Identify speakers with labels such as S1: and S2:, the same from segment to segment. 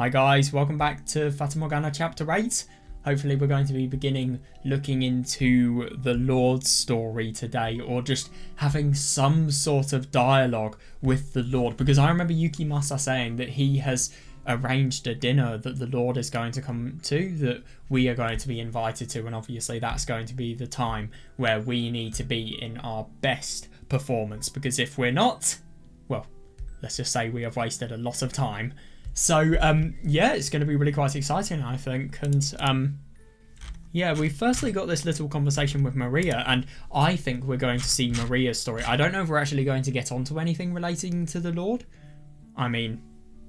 S1: Hi guys, welcome back to Fata Morgana chapter 8. Hopefully we're going to be beginning looking into the Lord's story today, or just having some sort of dialogue with the Lord, because I remember Yukimasa saying that he has arranged a dinner that the Lord is going to come to, that we are going to be invited to, and obviously that's going to be the time where we need to be in our best performance, because if we're not, well, let's just say we have wasted a lot of time. So yeah, it's going to be really quite exciting, I think. And yeah, we firstly got this little conversation with Maria, and I think we're going to see Maria's story. I don't know if we're actually going to get onto anything relating to the Lord. I mean,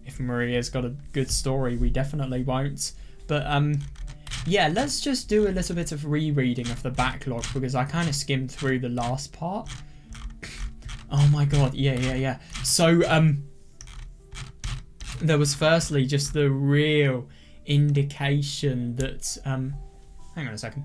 S1: if Maria's got a good story, we definitely won't. But yeah, let's just do a little bit of rereading of the backlog, because I kind of skimmed through the last part. Oh my god, yeah. So there was firstly just the real indication that hang on a second.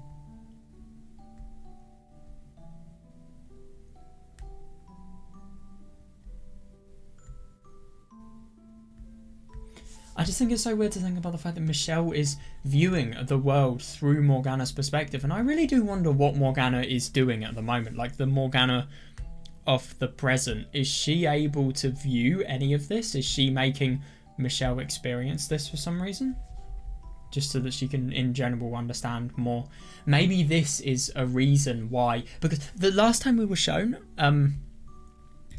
S1: I just think it's so weird to think about the fact that Michelle is viewing the world through Morgana's perspective, and I really do wonder what Morgana is doing at the moment. Like, the Morgana of the present, is she able to view any of this? Is she making Michelle experience this for some reason, just so that she can in general understand more? Maybe this is a reason why, because the last time we were shown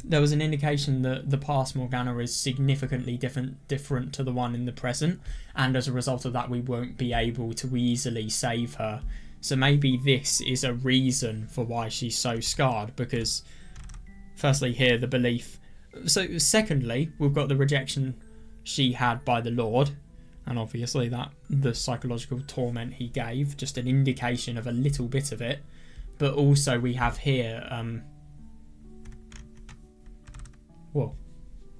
S1: there was an indication that the past Morgana is significantly different to the one in the present, and as a result of that we won't be able to easily save her. So maybe this is a reason for why she's so scarred, because firstly here the belief, so secondly we've got the rejection she had by the Lord, and obviously that the psychological torment he gave, just an indication of a little bit of it. But also we have here well,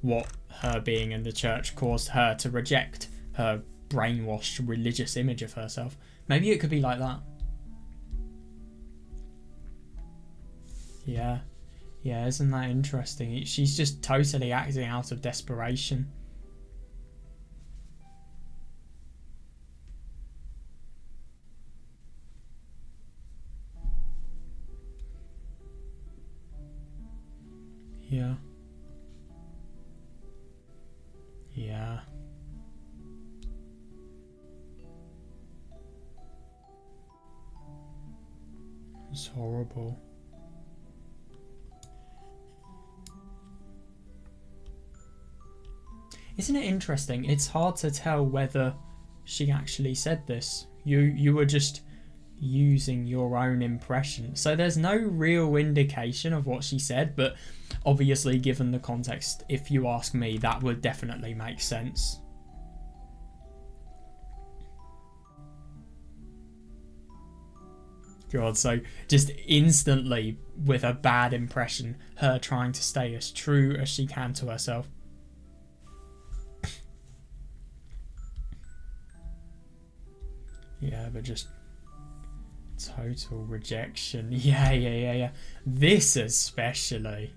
S1: what her being in the church caused her to reject her brainwashed religious image of herself. Maybe it could be like that. Yeah, isn't that interesting? She's just totally acting out of desperation. Yeah. It's horrible. Isn't it interesting? It's hard to tell whether she actually said this. You were just using your own impression. So there's no real indication of what she said, but obviously given the context, if you ask me, that would definitely make sense. God, so just instantly with a bad impression, her trying to stay as true as she can to herself. Yeah, but just total rejection. Yeah. This especially.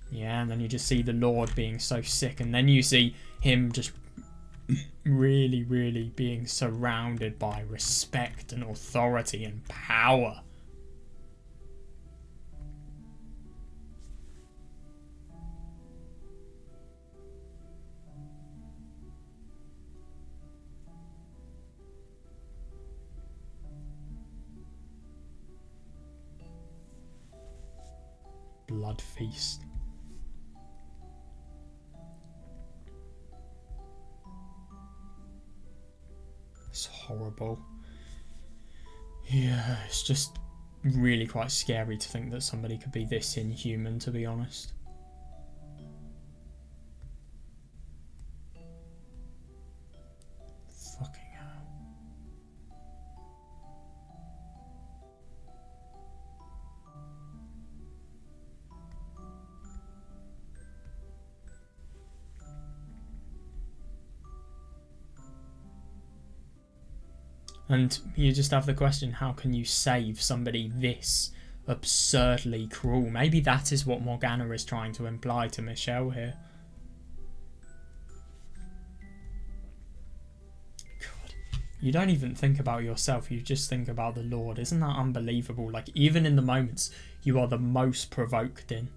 S1: Yeah, and then you just see the Lord being so sick, and then you see him just really being surrounded by respect and authority and power. Blood feast. It's horrible. Yeah, it's just really quite scary to think that somebody could be this inhuman, to be honest. Fucking hell. And you just have the question, how can you save somebody this absurdly cruel. Maybe that is what Morgana is trying to imply to Michelle here. God, you don't even think about yourself, you just think about the Lord. Isn't that unbelievable? Like, even in the moments you are the most provoked in.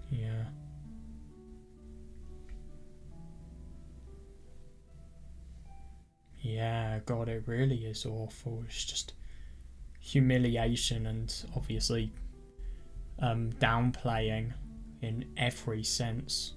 S1: Yeah. Yeah, God, it really is awful. It's just humiliation and obviously downplaying in every sense.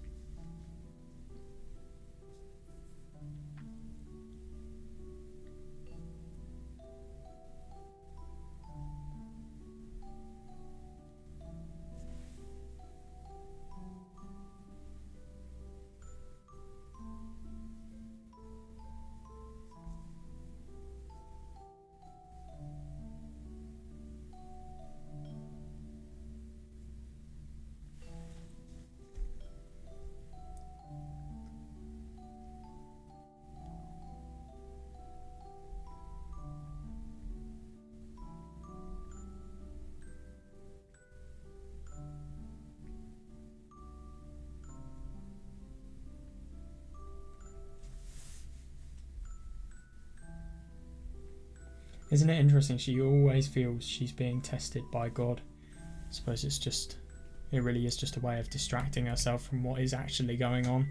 S1: Isn't it interesting? She always feels she's being tested by God. I suppose it really is just a way of distracting herself from what is actually going on.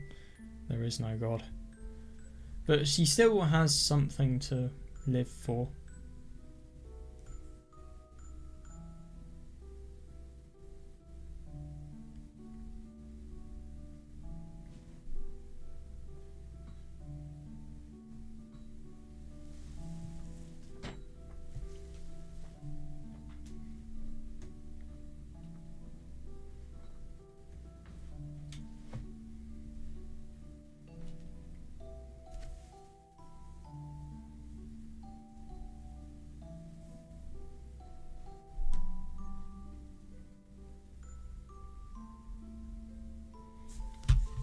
S1: There is no God. But she still has something to live for.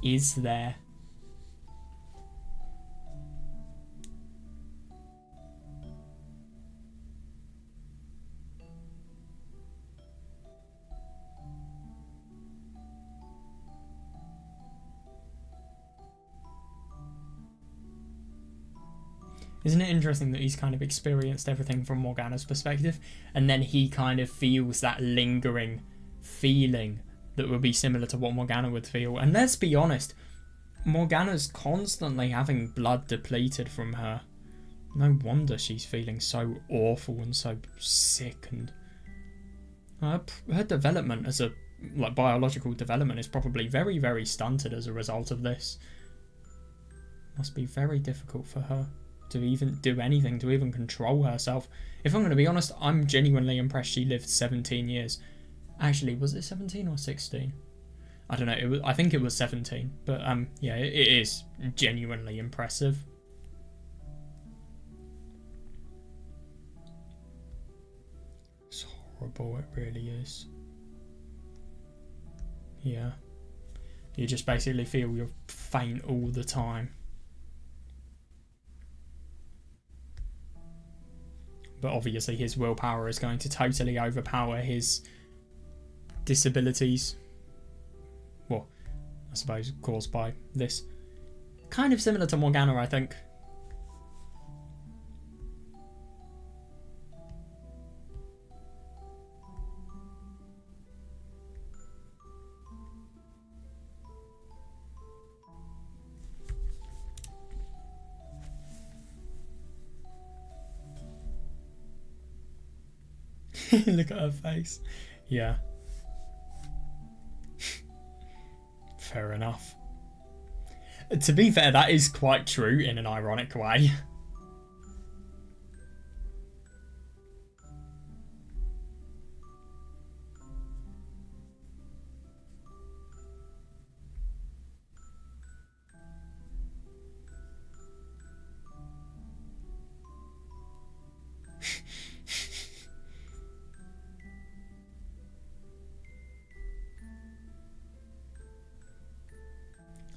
S1: Is there? Isn't it interesting that he's kind of experienced everything from Morgana's perspective, and then he kind of feels that lingering feeling that would be similar to what Morgana would feel? And let's be honest, Morgana's constantly having blood depleted from her. No wonder she's feeling so awful and so sick, and her development as a biological development is probably very, very stunted as a result of this. Must be very difficult for her to even do anything, to even control herself. If I'm going to be honest, I'm genuinely impressed she lived 17 years. Actually, was it 17 or 16? I don't know. I think it was 17. But yeah, it is genuinely impressive. It's horrible, it really is. Yeah. You just basically feel you're faint all the time. But obviously his willpower is going to totally overpower his disabilities. Well, I suppose caused by this. Kind of similar to Morgana, I think. Look at her face. Yeah. Fair enough. To be fair, that is quite true in an ironic way.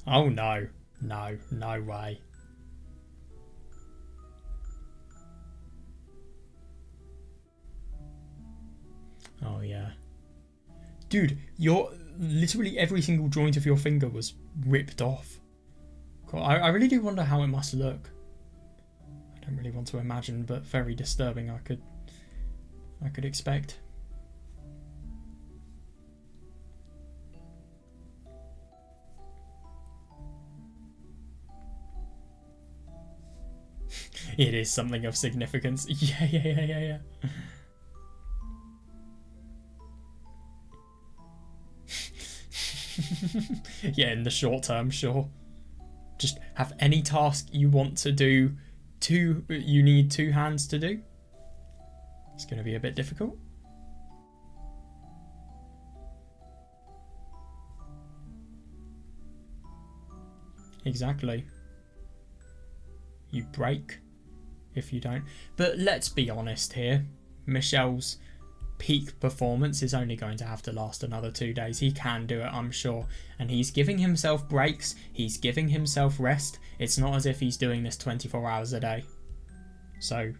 S1: Oh no. No, no way. Oh yeah. Dude, your literally every single joint of your finger was ripped off. God, I really do wonder how it must look. I don't really want to imagine, but very disturbing I could expect. It is something of significance. Yeah. Yeah, in the short term, sure. Just have any task you want to do, you need 2 hands to do. It's going to be a bit difficult. Exactly. You break if you don't. But let's be honest here. Michelle's peak performance is only going to have to last another 2 days. He can do it, I'm sure. And he's giving himself breaks. He's giving himself rest. It's not as if he's doing this 24 hours a day. So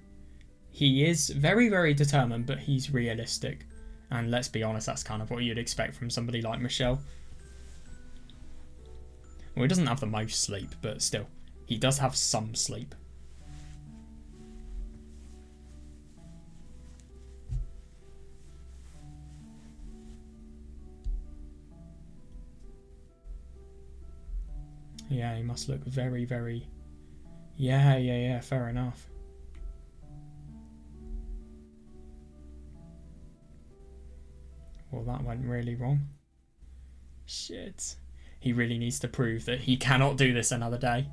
S1: he is very, very determined, but he's realistic. And let's be honest, that's kind of what you'd expect from somebody like Michelle. Well, he doesn't have the most sleep, but still, he does have some sleep. Yeah, he must look very, very... Yeah, fair enough. Well, that went really wrong. Shit. He really needs to prove that he cannot do this another day.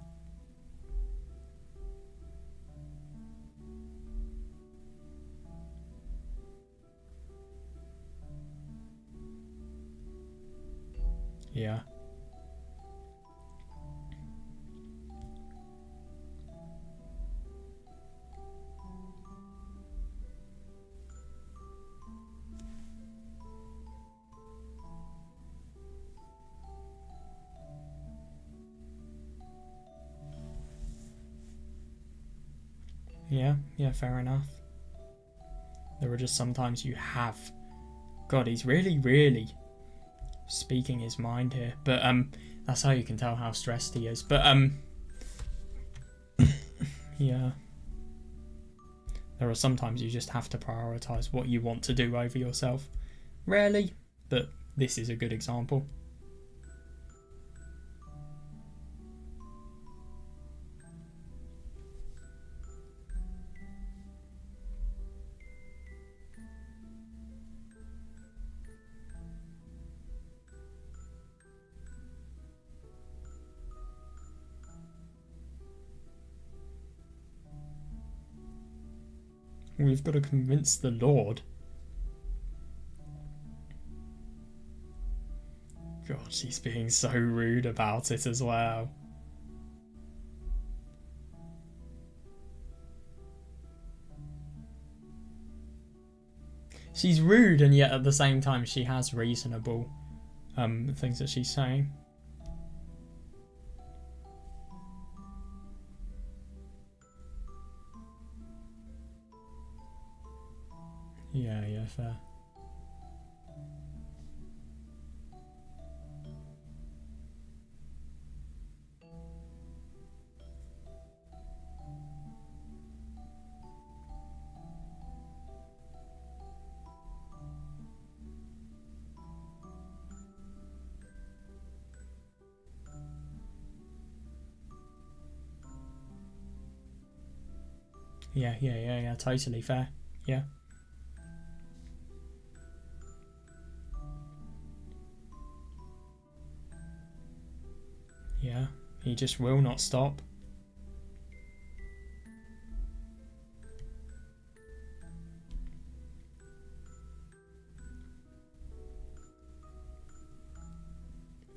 S1: Yeah. Yeah, fair enough. There are just sometimes you have... God, he's really, really speaking his mind here. But that's how you can tell how stressed he is. But yeah. There are sometimes you just have to prioritise what you want to do over yourself. Rarely, but this is a good example. We've got to convince the Lord. God, she's being so rude about it as well. She's rude, and yet at the same time she has reasonable things that she's saying. Yeah, fair. Yeah, totally fair. Yeah. Yeah, he just will not stop.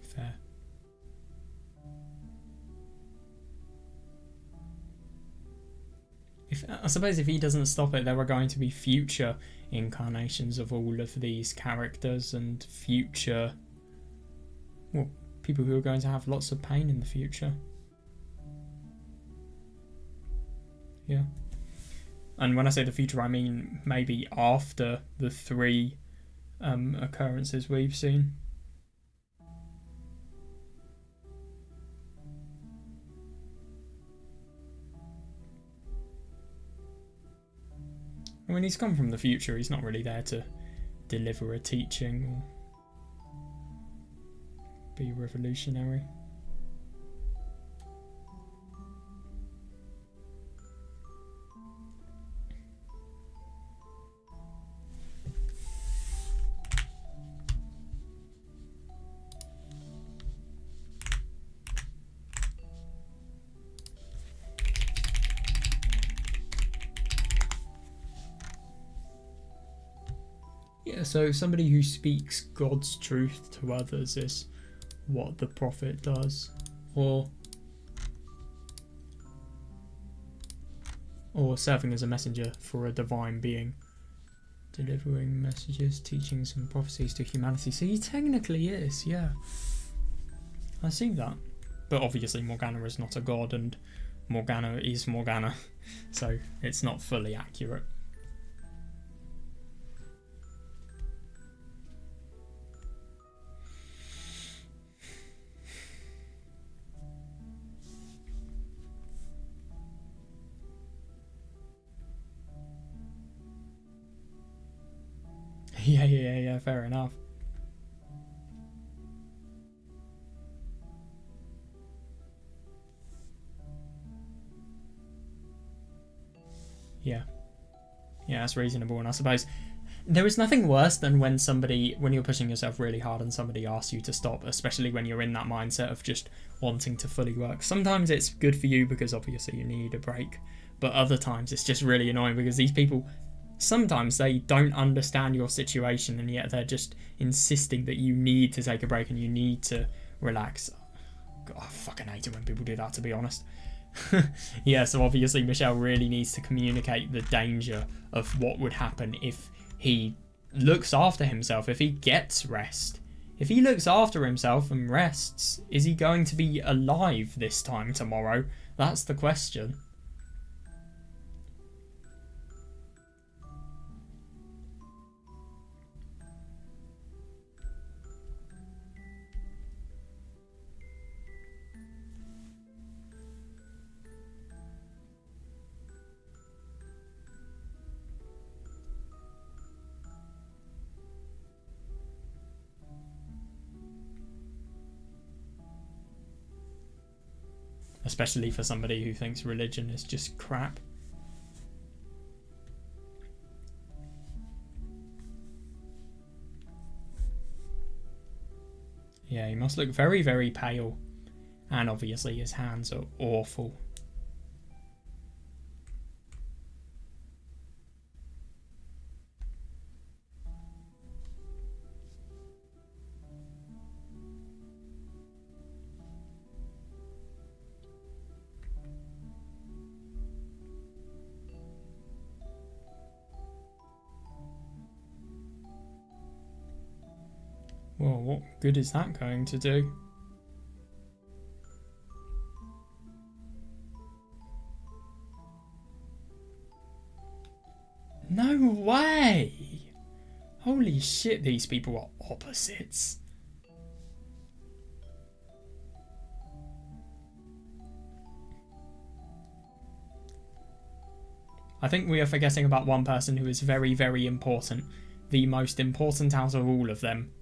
S1: Fair. I suppose if he doesn't stop it, there are going to be future incarnations of all of these characters and future, well, people who are going to have lots of pain in the future. Yeah. And when I say the future, I mean maybe after the 3 occurrences we've seen. I mean, he's come from the future. He's not really there to deliver a teaching or be revolutionary. Yeah, so somebody who speaks God's truth to others is what the prophet does, or serving as a messenger for a divine being, delivering messages, teachings and prophecies to humanity. So he technically is, yeah. I see that. But obviously Morgana is not a god, and Morgana is Morgana, so it's not fully accurate. Yeah, fair enough. Yeah, that's reasonable, and I suppose there is nothing worse than when you're pushing yourself really hard and somebody asks you to stop, especially when you're in that mindset of just wanting to fully work. Sometimes it's good for you because obviously you need a break, but other times it's just really annoying because these people, sometimes they don't understand your situation, and yet they're just insisting that you need to take a break and you need to relax. God, I fucking hate it when people do that, to be honest. Yeah, so obviously Michelle really needs to communicate the danger of what would happen if he looks after himself, if he gets rest. If he looks after himself and rests, is he going to be alive this time tomorrow? That's the question. Especially for somebody who thinks religion is just crap. Yeah, he must look very, very pale. And obviously his hands are awful. Well, what good is that going to do? No way! Holy shit, these people are opposites. I think we are forgetting about one person who is very, very important. The most important out of all of them.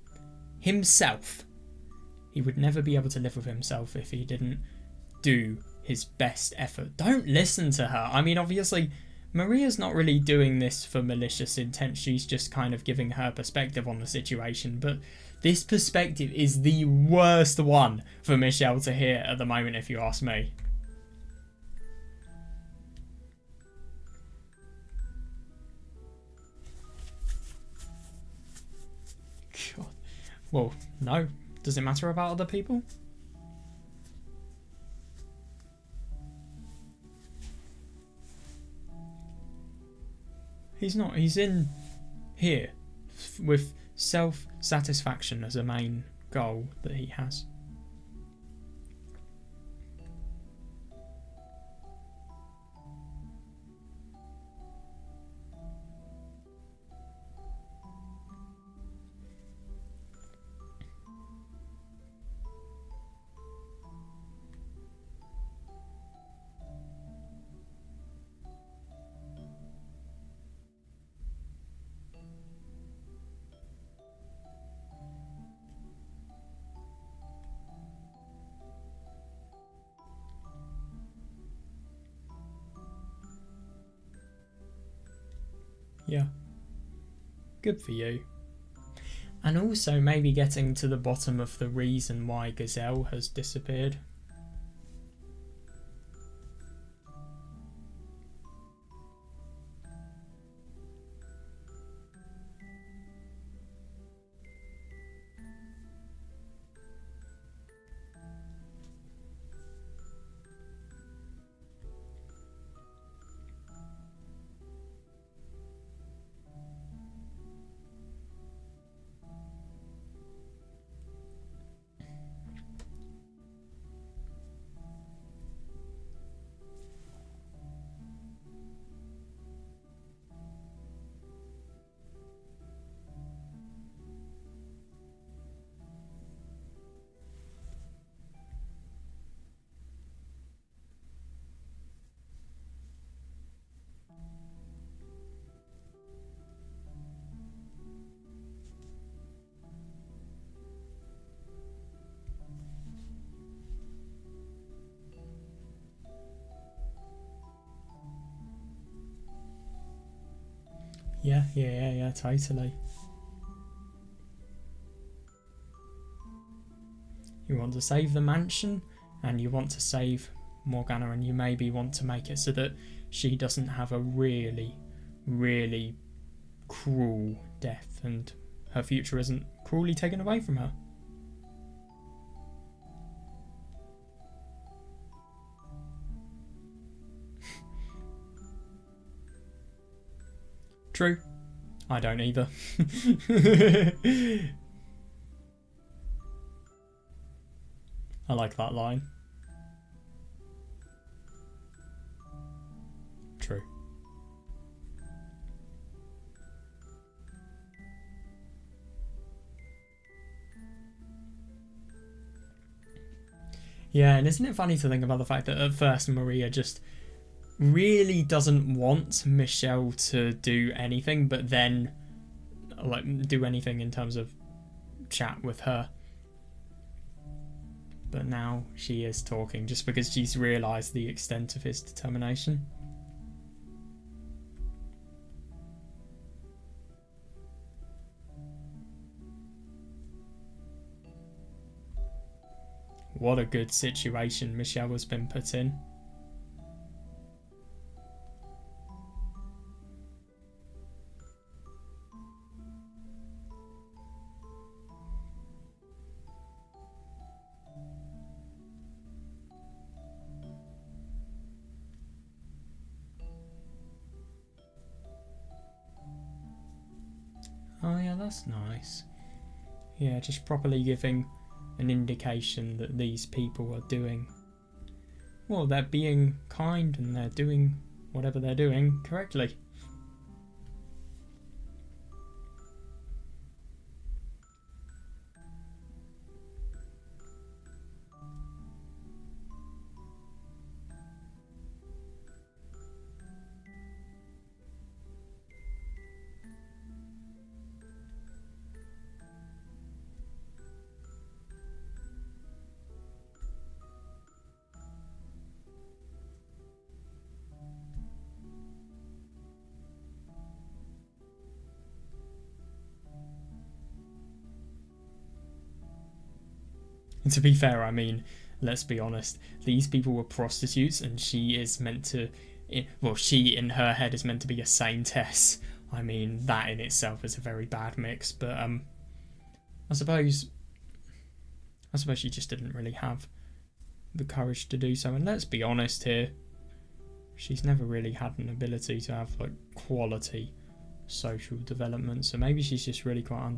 S1: Himself. He would never be able to live with himself if he didn't do his best effort. Don't listen to her. I mean, obviously, Maria's not really doing this for malicious intent. She's just kind of giving her perspective on the situation. But this perspective is the worst one for Michelle to hear at the moment, if you ask me. God. Well, no. Does it matter about other people? He's not. He's in here with self-satisfaction as a main goal that he has. Yeah. Good for you. And also maybe getting to the bottom of the reason why Gazelle has disappeared. Yeah, totally. You want to save the mansion, and you want to save Morgana, and you maybe want to make it so that she doesn't have a really, really cruel death, and her future isn't cruelly taken away from her. True. I don't either. I like that line. True. Yeah, and isn't it funny to think about the fact that at first Maria just really doesn't want Michelle to do anything, but then like do anything in terms of chat with her. But now she is talking just because she's realised the extent of his determination. What a good situation Michelle has been put in. Oh yeah, that's nice. Yeah, just properly giving an indication that these people are doing, well, they're being kind and they're doing whatever they're doing correctly. And to be fair, I mean, let's be honest, these people were prostitutes and she is meant to, well, she in her head is meant to be a saintess. I mean, that in itself is a very bad mix, but I suppose she just didn't really have the courage to do so. And let's be honest here, she's never really had an ability to have like quality social development, so maybe she's just really quite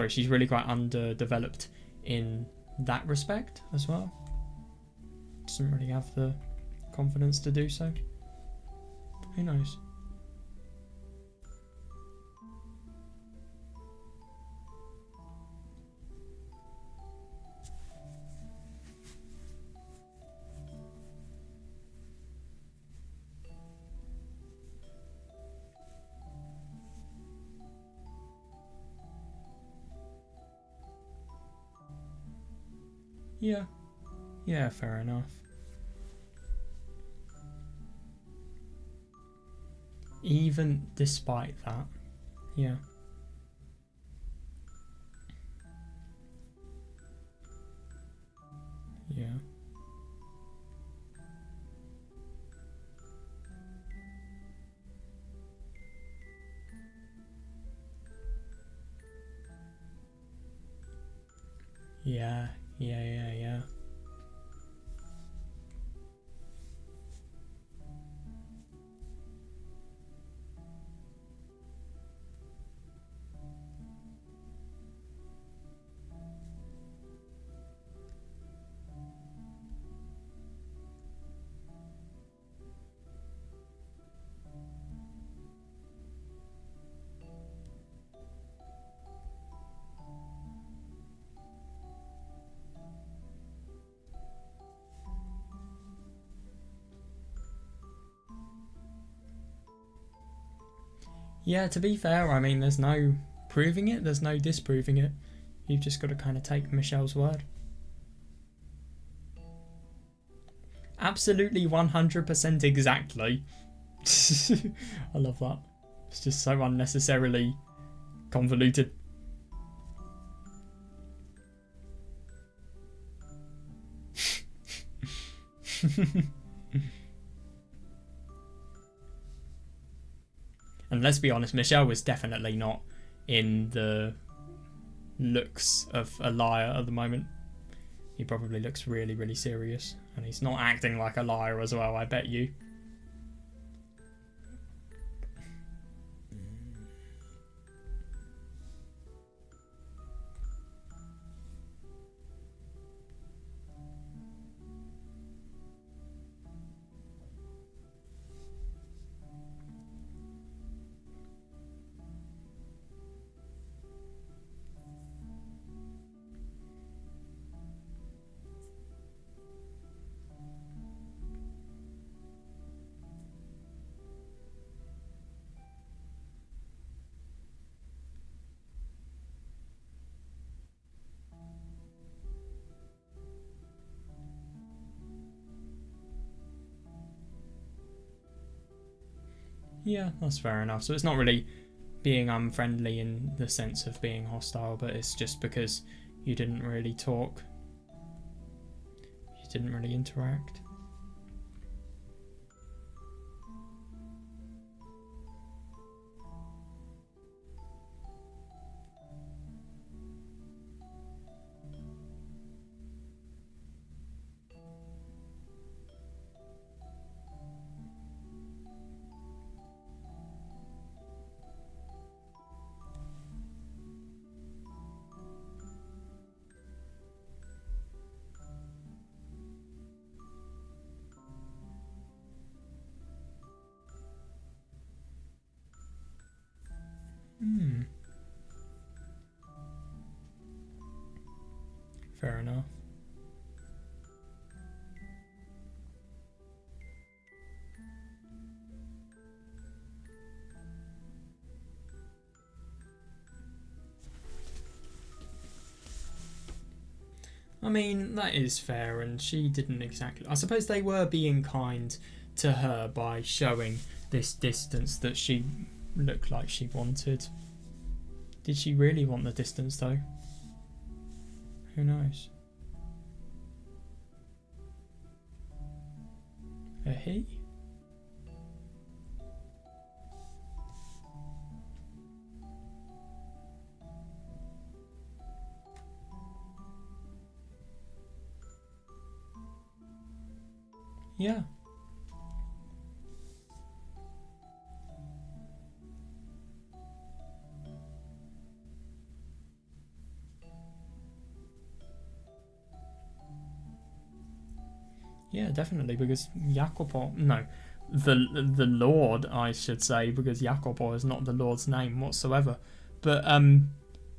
S1: she's really quite underdeveloped in that respect as well. Doesn't really have the confidence to do so. Who knows? Yeah, fair enough. even despite that. Yeah. Yeah. Yeah, yeah. Yeah, to be fair, I mean, there's no proving it, there's no disproving it. You've just got to kind of take Michelle's word. Absolutely 100% exactly. I love that. It's just so unnecessarily convoluted. And let's be honest, Michelle was definitely not in the looks of a liar at the moment. He probably looks really, really serious. And he's not acting like a liar as well, I bet you. Yeah, that's fair enough. So it's not really being unfriendly in the sense of being hostile, but it's just because you didn't really talk. You didn't really interact. Fair enough. I mean, that is fair, and she didn't exactly. I suppose they were being kind to her by showing this distance that she looked like she wanted. Did she really want the distance, though? Who knows? A he? Yeah. Yeah, definitely, because Jacopo, no, the Lord, I should say, because Jacopo is not the Lord's name whatsoever, but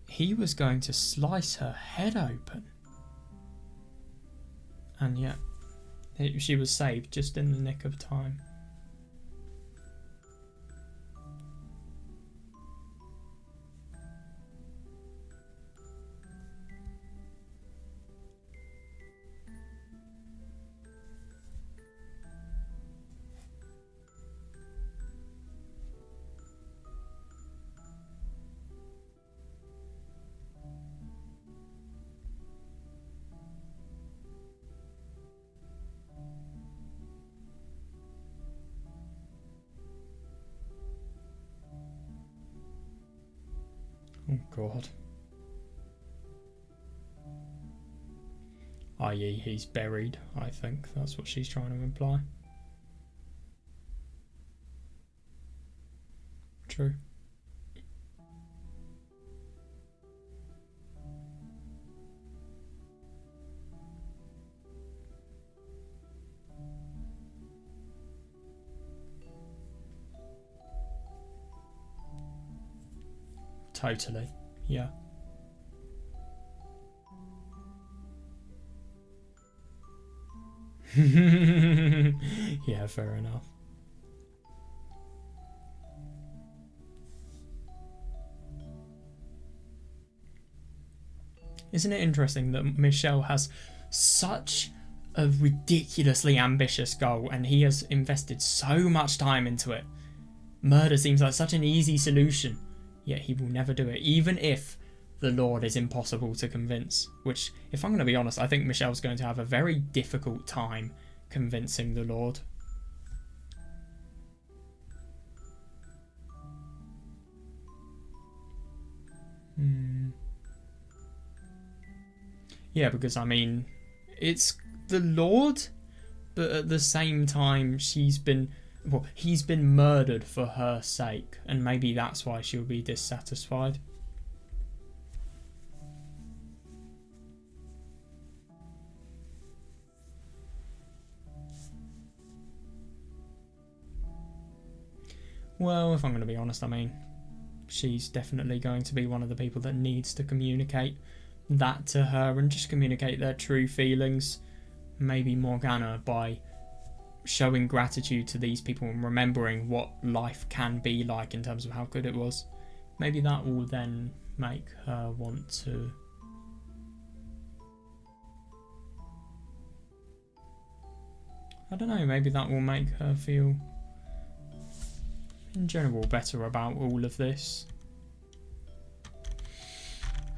S1: he was going to slice her head open, and yet she was saved just in the nick of time. Oh God. I.e. he's buried, I think. That's what she's trying to imply. True. Totally. Yeah. Yeah, fair enough. Isn't it interesting that Michelle has such a ridiculously ambitious goal and he has invested so much time into it? Murder seems like such an easy solution, yet he will never do it, even if the Lord is impossible to convince. Which, if I'm going to be honest, I think Michelle's going to have a very difficult time convincing the Lord. Yeah, because I mean, it's the Lord, but at the same time, he's been murdered for her sake, and maybe that's why she'll be dissatisfied. Well, if I'm going to be honest, I mean, she's definitely going to be one of the people that needs to communicate that to her and just communicate their true feelings. Maybe Morgana, by showing gratitude to these people and remembering what life can be like in terms of how good it was. Maybe that will then make her want to... I don't know, maybe that will make her feel in general better about all of this.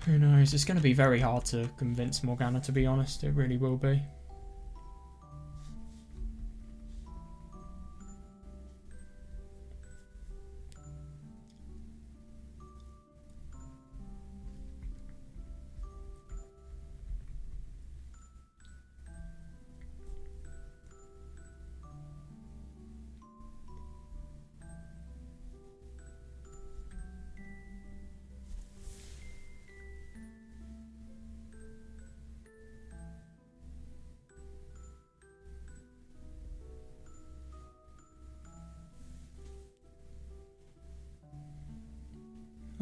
S1: Who knows? It's going to be very hard to convince Morgana, to be honest. It really will be.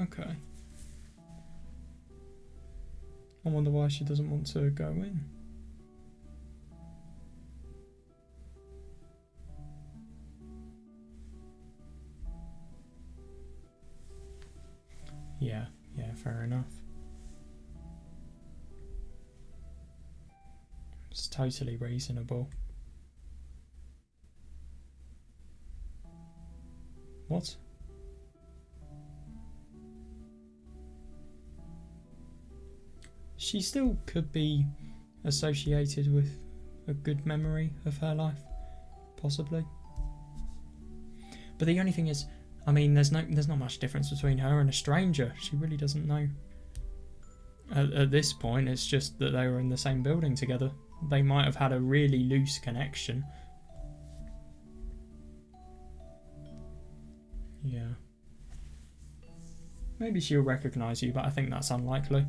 S1: Okay. I wonder why she doesn't want to go in. Yeah, fair enough. It's totally reasonable. What? She still could be associated with a good memory of her life, possibly. But the only thing is, I mean, there's not much difference between her and a stranger. She really doesn't know. At this point, it's just that they were in the same building together. They might have had a really loose connection. Yeah. Maybe she'll recognise you, but I think that's unlikely.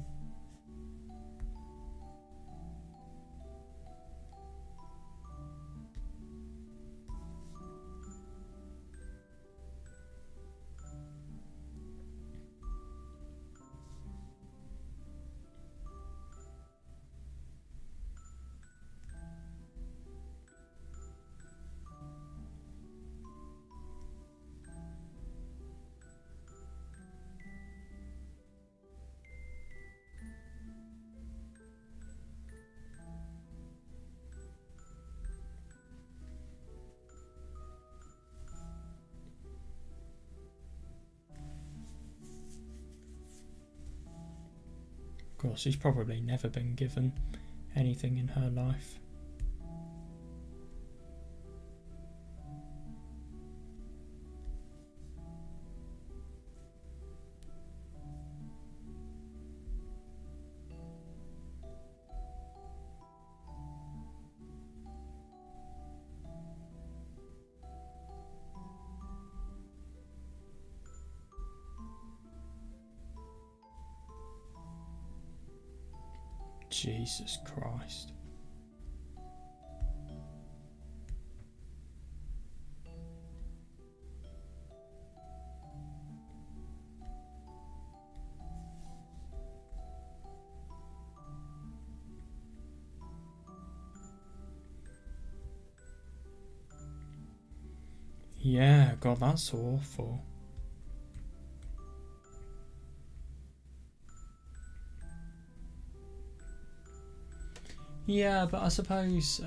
S1: Of course, she's probably never been given anything in her life. Jesus Christ. Yeah, God, that's awful. Yeah, but I suppose,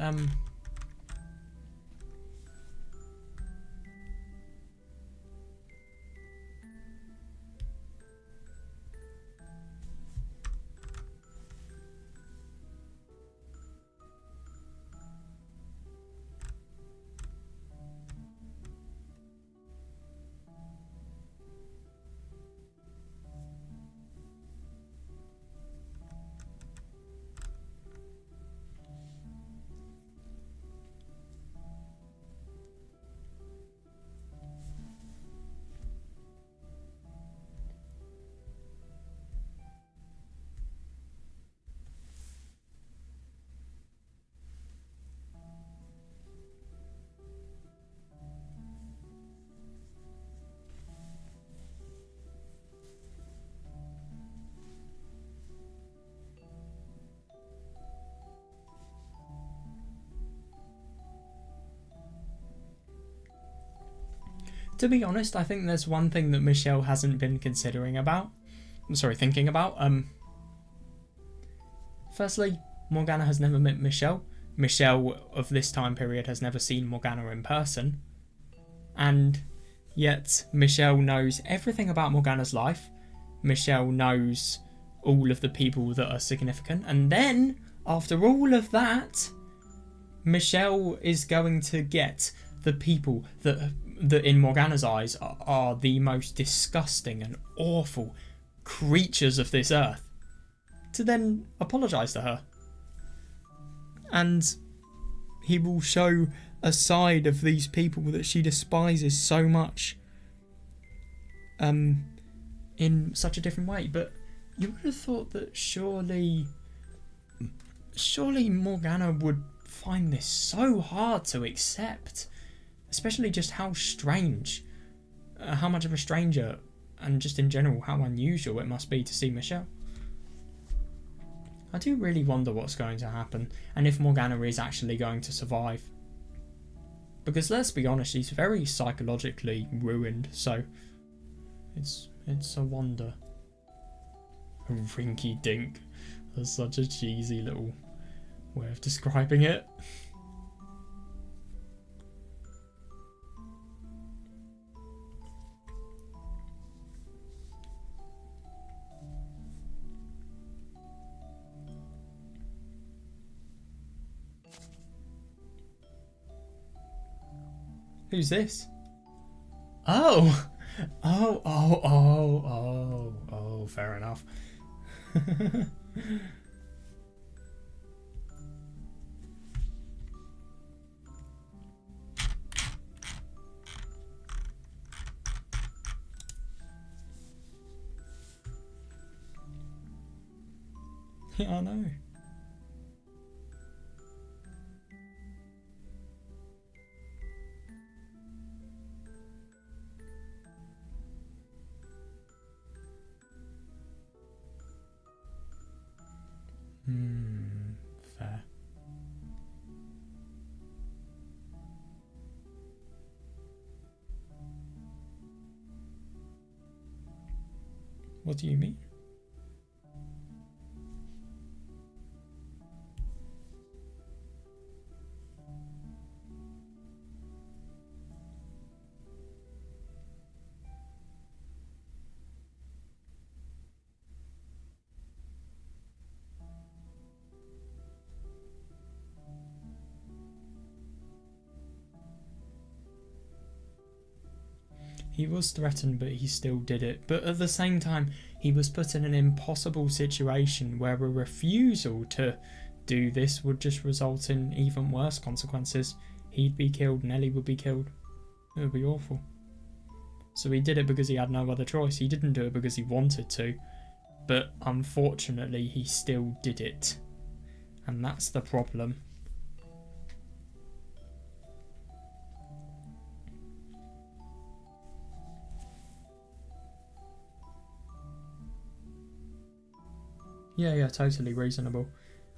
S1: to be honest, I think there's one thing that Michelle hasn't been thinking about. Firstly, Morgana has never met Michelle. Michelle of this time period has never seen Morgana in person. And yet Michelle knows everything about Morgana's life. Michelle knows all of the people that are significant. And then, after all of that, Michelle is going to get the people that in Morgana's eyes are the most disgusting and awful creatures of this earth, to then apologise to her. And he will show a side of these people that she despises so much in such a different way. But you would have thought that surely Morgana would find this so hard to accept, especially just how strange, how much of a stranger, and just in general how unusual it must be to see Michelle. I do really wonder what's going to happen, and if Morgana is actually going to survive. Because let's be honest, she's very psychologically ruined, so it's a wonder. A rinky dink. That's such a cheesy little way of describing it. Who's this? Oh! Oh, fair enough. Yeah, I know. Fair. What do you mean? He was threatened, but he still did it. But at the same time, he was put in an impossible situation where a refusal to do this would just result in even worse consequences. He'd be killed, Nelly would be killed. It would be awful. So he did it because he had no other choice. He didn't do it because he wanted to. But unfortunately, he still did it. And that's the problem. Yeah, totally reasonable.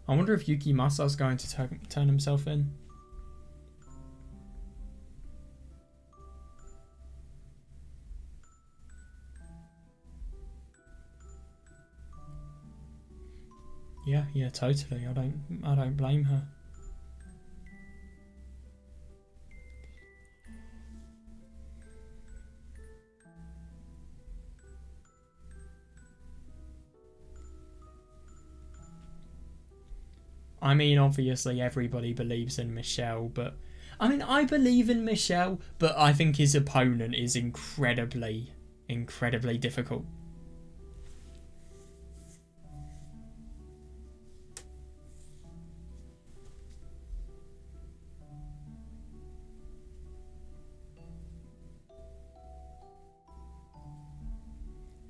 S1: I wonder if Yuki Masa's going to turn himself in. Yeah, totally. I don't blame her. I mean, obviously everybody believes in Michelle, but I mean, I believe in Michelle, but I think his opponent is incredibly difficult.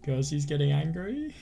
S1: Because he's getting angry.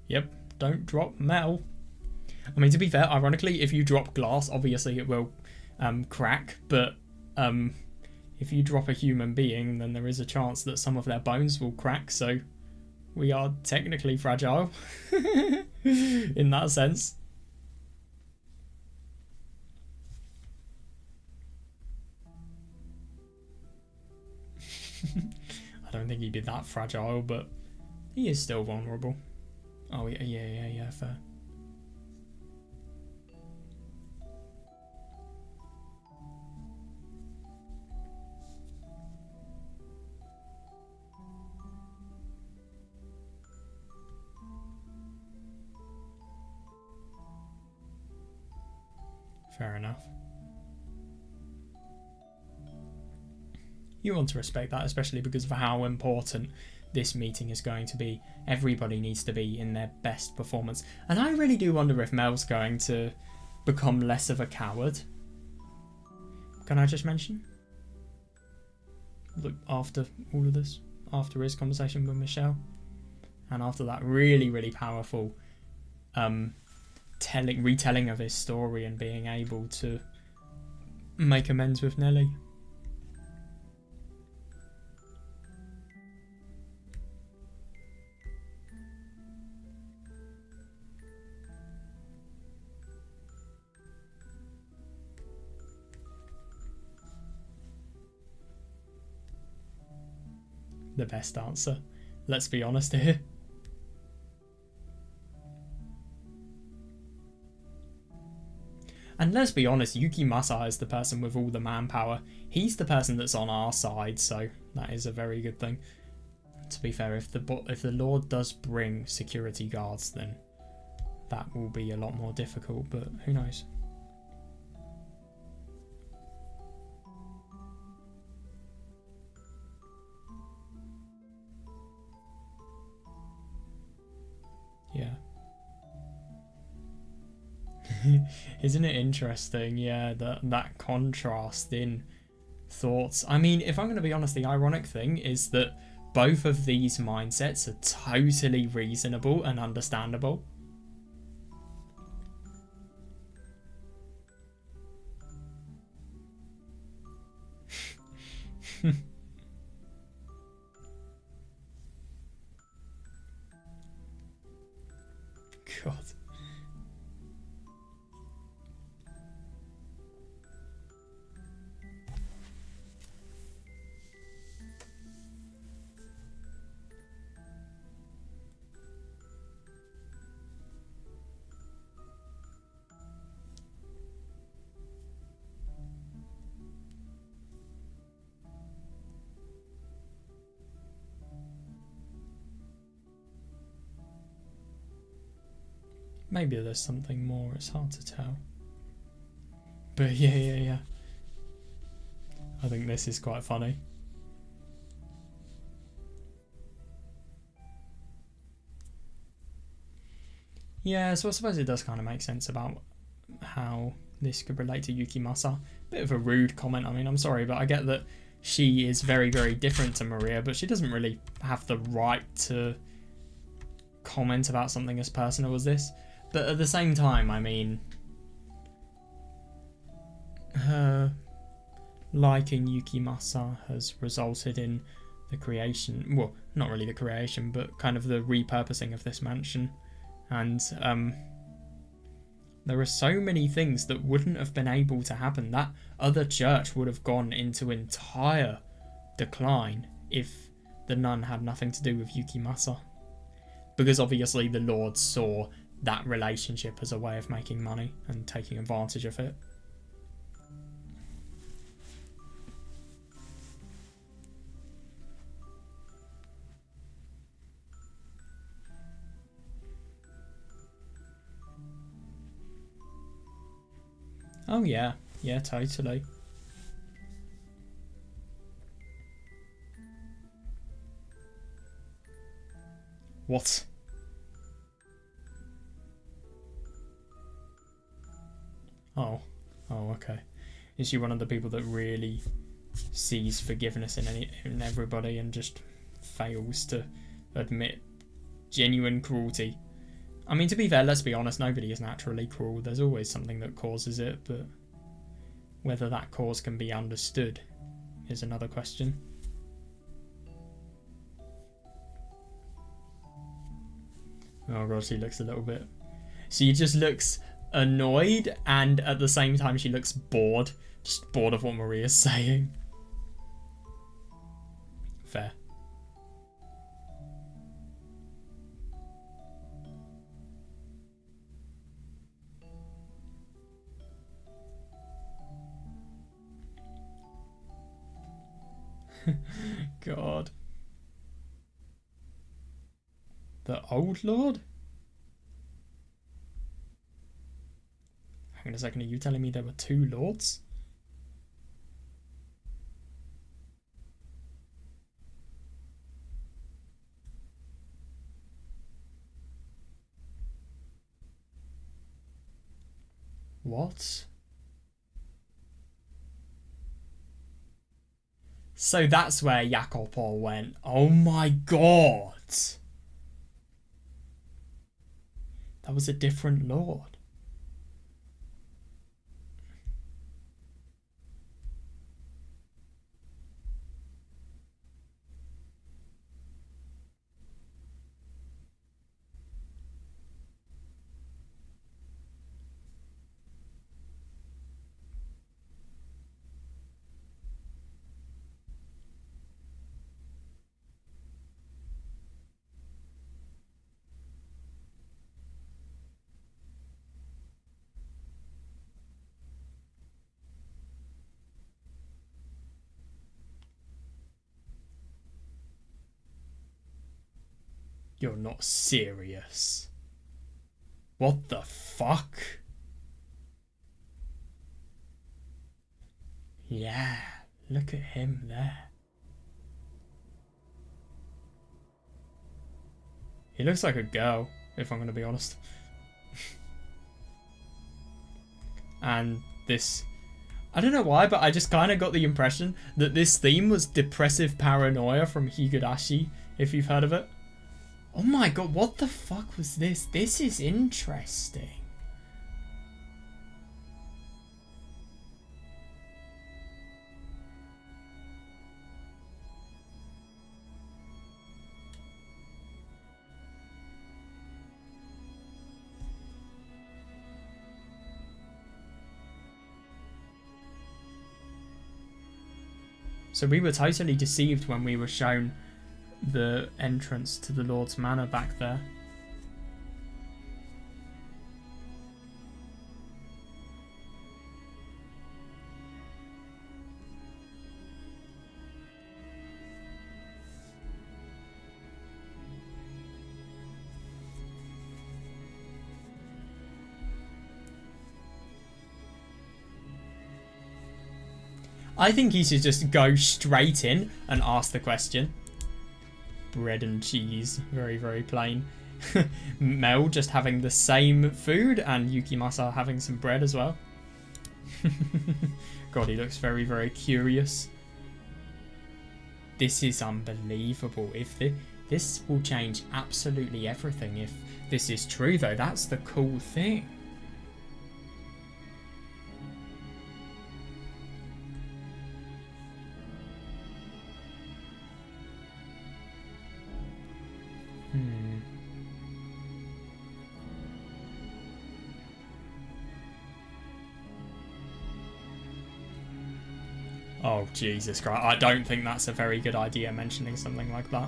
S1: Yep, don't drop metal. I mean, to be fair, ironically, if you drop glass, obviously it will crack, but if you drop a human being, then there is a chance that some of their bones will crack, so we are technically fragile in that sense. I don't think he'd be that fragile, but he is still vulnerable. Oh, yeah, fair. Fair enough. You want to respect that, especially because of how important this meeting is going to be. Everybody needs to be in their best performance. And I really do wonder if Mel's going to become less of a coward. Can I just mention? Look, after all of this, after his conversation with Michelle, and after that really powerful retelling of his story and being able to make amends with Nelly. The best answer. Let's be honest here. And let's be honest, Yuki Masa is the person with all the manpower. He's the person that's on our side, so that is a very good thing. To be fair, if the Lord does bring security guards, then that will be a lot more difficult, but who knows. Yeah. Isn't it interesting? Yeah, that contrast in thoughts. I mean, if I'm going to be honest, the ironic thing is that both of these mindsets are totally reasonable and understandable. Maybe there's something more, it's hard to tell. But yeah. I think this is quite funny. Yeah, so I suppose it does kind of make sense about how this could relate to Yukimasa. Bit of a rude comment, I mean, I'm sorry, but I get that she is very, very different to Maria, but she doesn't really have the right to comment about something as personal as this. But at the same time, I mean, her liking Yukimasa has resulted in the creation, well, not really the creation, but kind of the repurposing of this mansion. And there are so many things that wouldn't have been able to happen. That other church would have gone into entire decline if the nun had nothing to do with Yukimasa. Because obviously the Lord saw that relationship as a way of making money and taking advantage of it. Oh yeah, totally. What? Oh, okay. Is she one of the people that really sees forgiveness in everybody and just fails to admit genuine cruelty? I mean, to be fair, let's be honest, nobody is naturally cruel. There's always something that causes it, but whether that cause can be understood is another question. Oh god, she looks a little bit... She just looks annoyed, and at the same time she looks bored. Just bored of what Maria's saying. Fair. God. The old lord? Hang on a second, are you telling me there were two lords? What? So that's where Jacopo went. Oh my god! That was a different lord. You're not serious. What the fuck? Yeah, look at him there. He looks like a girl, if I'm going to be honest. And this... I don't know why, but I just kind of got the impression that this theme was depressive paranoia from Higurashi, if you've heard of it. Oh my god, what the fuck was this? This is interesting. So we were totally deceived when we were shown the entrance to the Lord's Manor back there. I think he should just go straight in and ask the question. Bread and cheese. Very, very plain. Mel just having the same food and Yukimasa having some bread as well. God, he looks very, very curious. This is unbelievable. If this will change absolutely everything if this is true, though. That's the cool thing. Oh, Jesus Christ. I don't think that's a very good idea, mentioning something like that.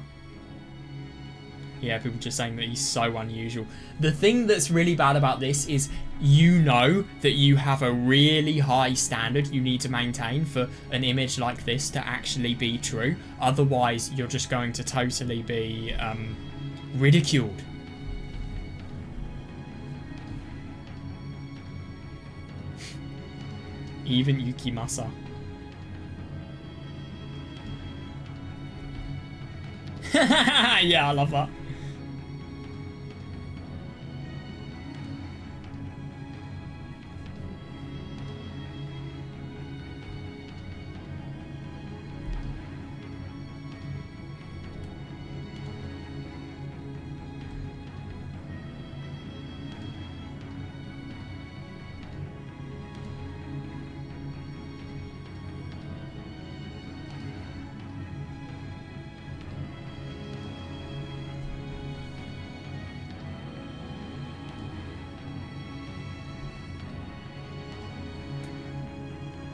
S1: Yeah, people just saying that he's so unusual. The thing that's really bad about this is you know that you have a really high standard you need to maintain for an image like this to actually be true. Otherwise, you're just going to totally be ridiculed. Even Yukimasa. Yeah, I love that.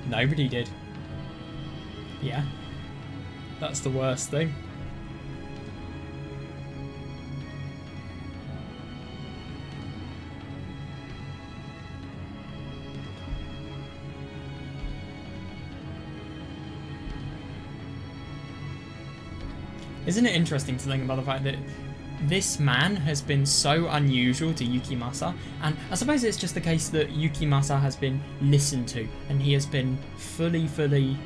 S1: Nobody did. Yeah. That's the worst thing. Isn't it interesting to think about the fact that this man has been so unusual to Yukimasa, and I suppose it's just the case that Yukimasa has been listened to and he has been fully,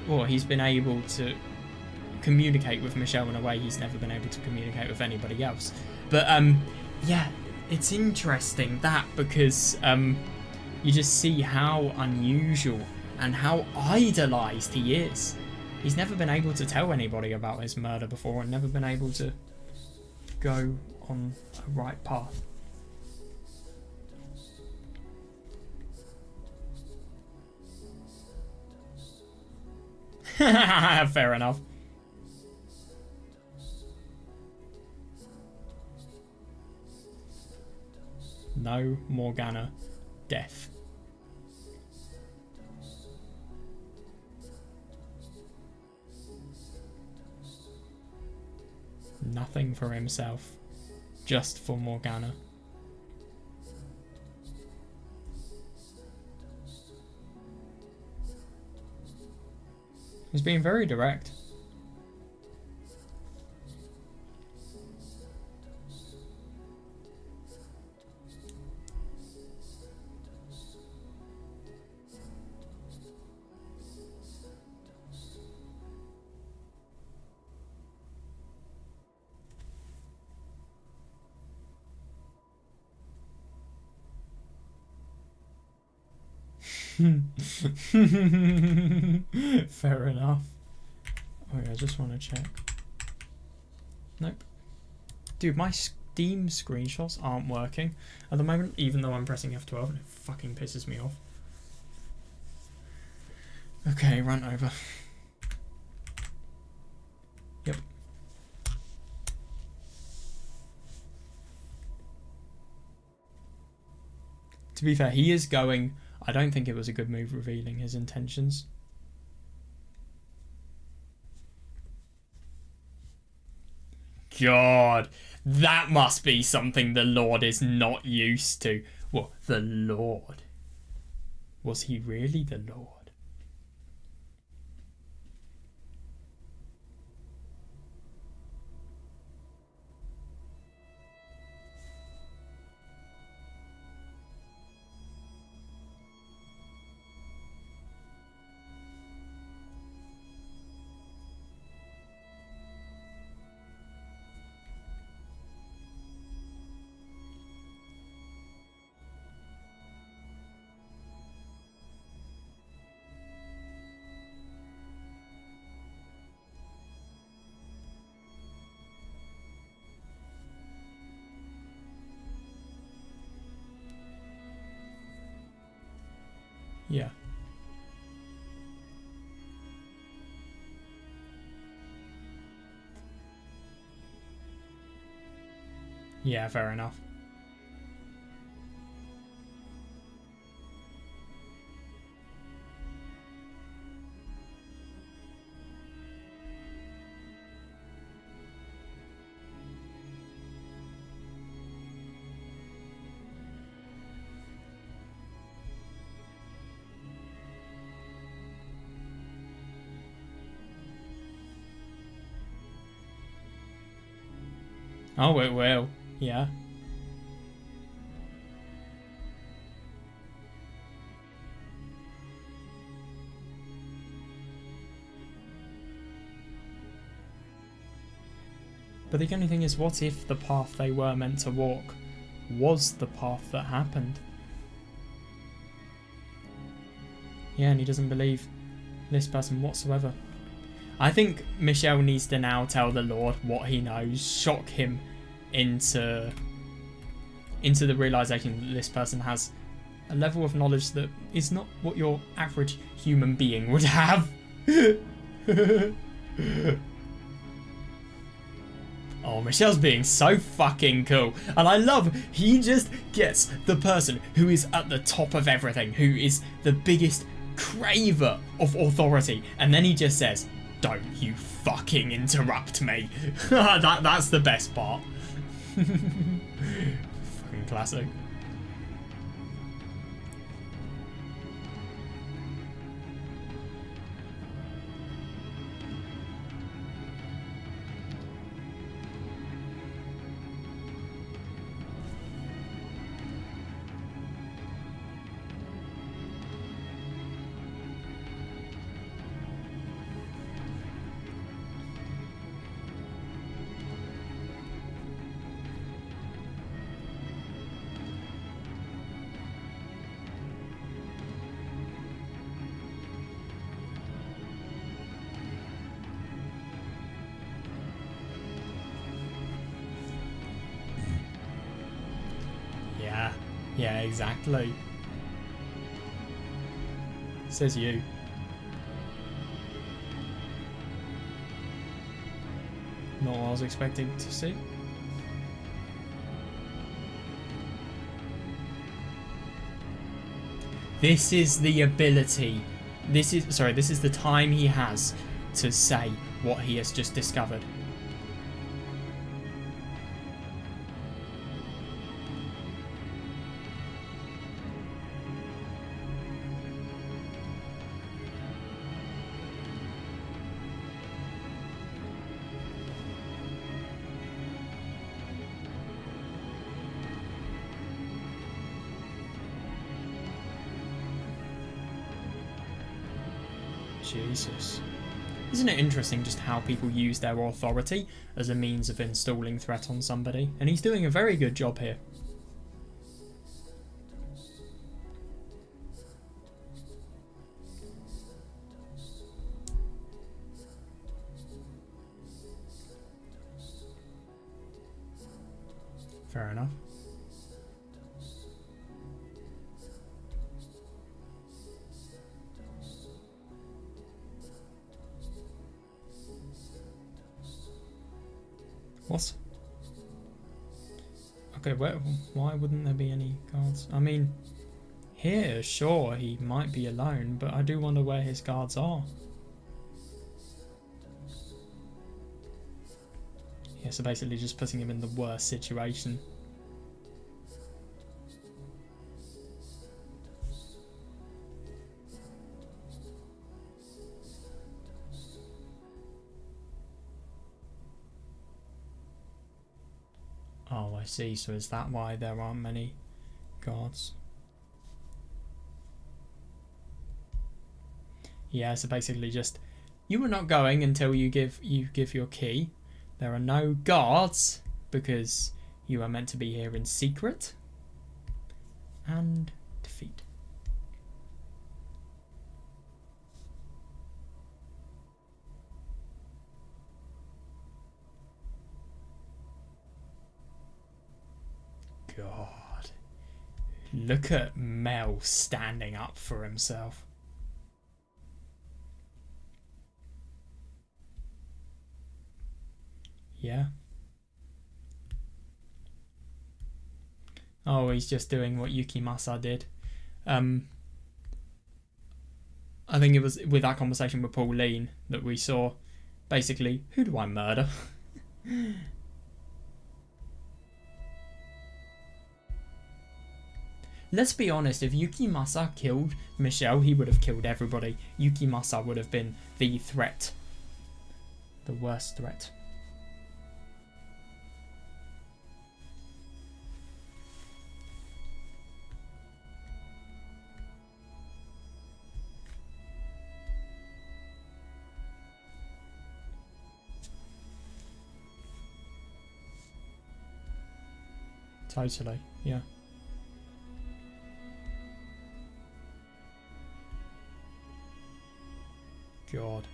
S1: well, he's been able to communicate with Michelle in a way he's never been able to communicate with anybody else. But yeah, it's interesting that because you just see how unusual and how idolized he is. He's never been able to tell anybody about his murder before and never been able to go on a right path. Fair enough. No Morgana death. Nothing for himself, just for Morgana. He's being very direct. Fair enough. Oh yeah, I just want to check. Nope. Dude, my Steam screenshots aren't working at the moment, even though I'm pressing F12 and it fucking pisses me off. Okay, run over. Yep. To be fair, he is going... I don't think it was a good move revealing his intentions. God, that must be something the Lord is not used to. Well, the Lord. Was he really the Lord? Yeah. Yeah, fair enough. Oh, it will. Yeah. But the only thing is, what if the path they were meant to walk was the path that happened? Yeah, and he doesn't believe this person whatsoever. I think Michelle needs to now tell the Lord what he knows, shock him into the realization that this person has a level of knowledge that is not what your average human being would have. Oh, Michelle's being so fucking cool. And I love he just gets the person who is at the top of everything, who is the biggest craver of authority, and then he just says, "Don't you fucking interrupt me." That's the best part. Fucking classic. Yeah, exactly. Says you. Not what I was expecting to see. This is the ability. This is the time he has to say what he has just discovered. Jesus. Isn't it interesting just how people use their authority as a means of installing threat on somebody? And he's doing a very good job here. Fair enough. What? Okay, why wouldn't there be any guards? I mean, here, sure, he might be alone, but I do wonder where his guards are. Yeah, so basically just putting him in the worst situation. Oh, I see. So is that why there aren't many guards? Yeah, so basically just you were not going until you give your key. There are no guards because you are meant to be here in secret. And defeat. God. Look at Mel standing up for himself. Yeah. Oh, he's just doing what Yukimasa did. I think it was with that conversation with Pauline that we saw, basically, who do I murder? Let's be honest, if Yukimasa killed Michelle, he would have killed everybody. Yukimasa would have been the threat. The worst threat. Totally, yeah. God.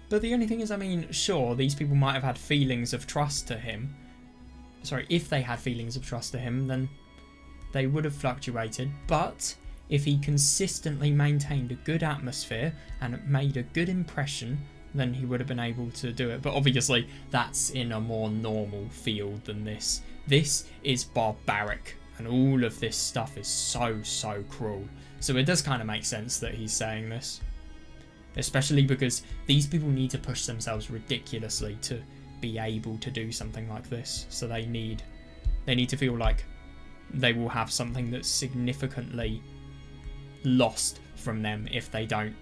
S1: But the only thing is, I mean, sure, these people might have had feelings of trust to him. Sorry, if they had feelings of trust to him, then they would have fluctuated. But if he consistently maintained a good atmosphere and made a good impression, then he would have been able to do it. But obviously, that's in a more normal field than this. This is barbaric, and all of this stuff is so cruel. So it does kind of make sense that he's saying this. Especially because these people need to push themselves ridiculously to be able to do something like this. So they need to feel like they will have something that's significantly lost from them if they don't.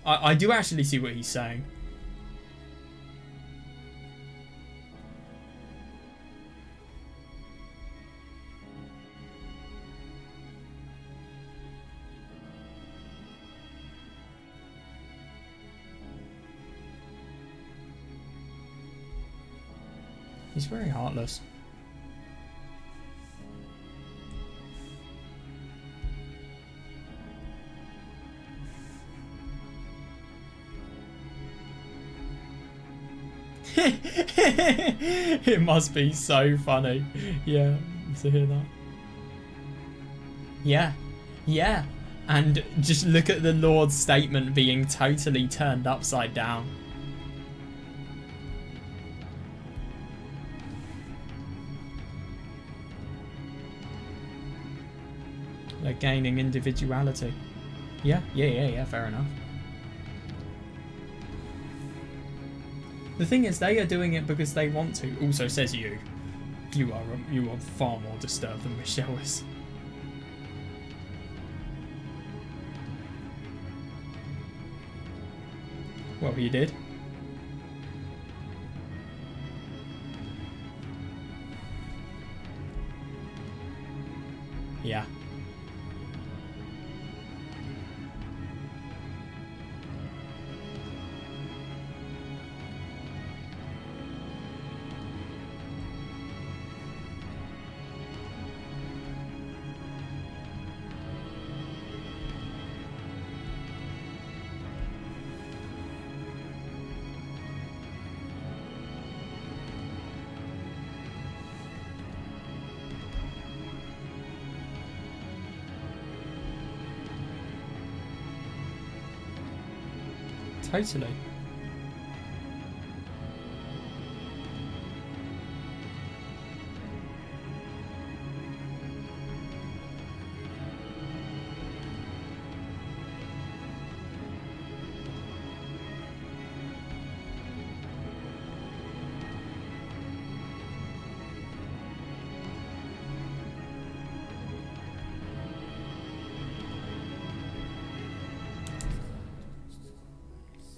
S1: I do actually see what he's saying. He's very heartless. It must be so funny, yeah, to hear that. Yeah, and just look at the Lord's statement being totally turned upside down. They're gaining individuality. Yeah, fair enough. The thing is, they are doing it because they want to. Also says you. You are far more disturbed than Michelle is. Well, he did. Yeah. Totally.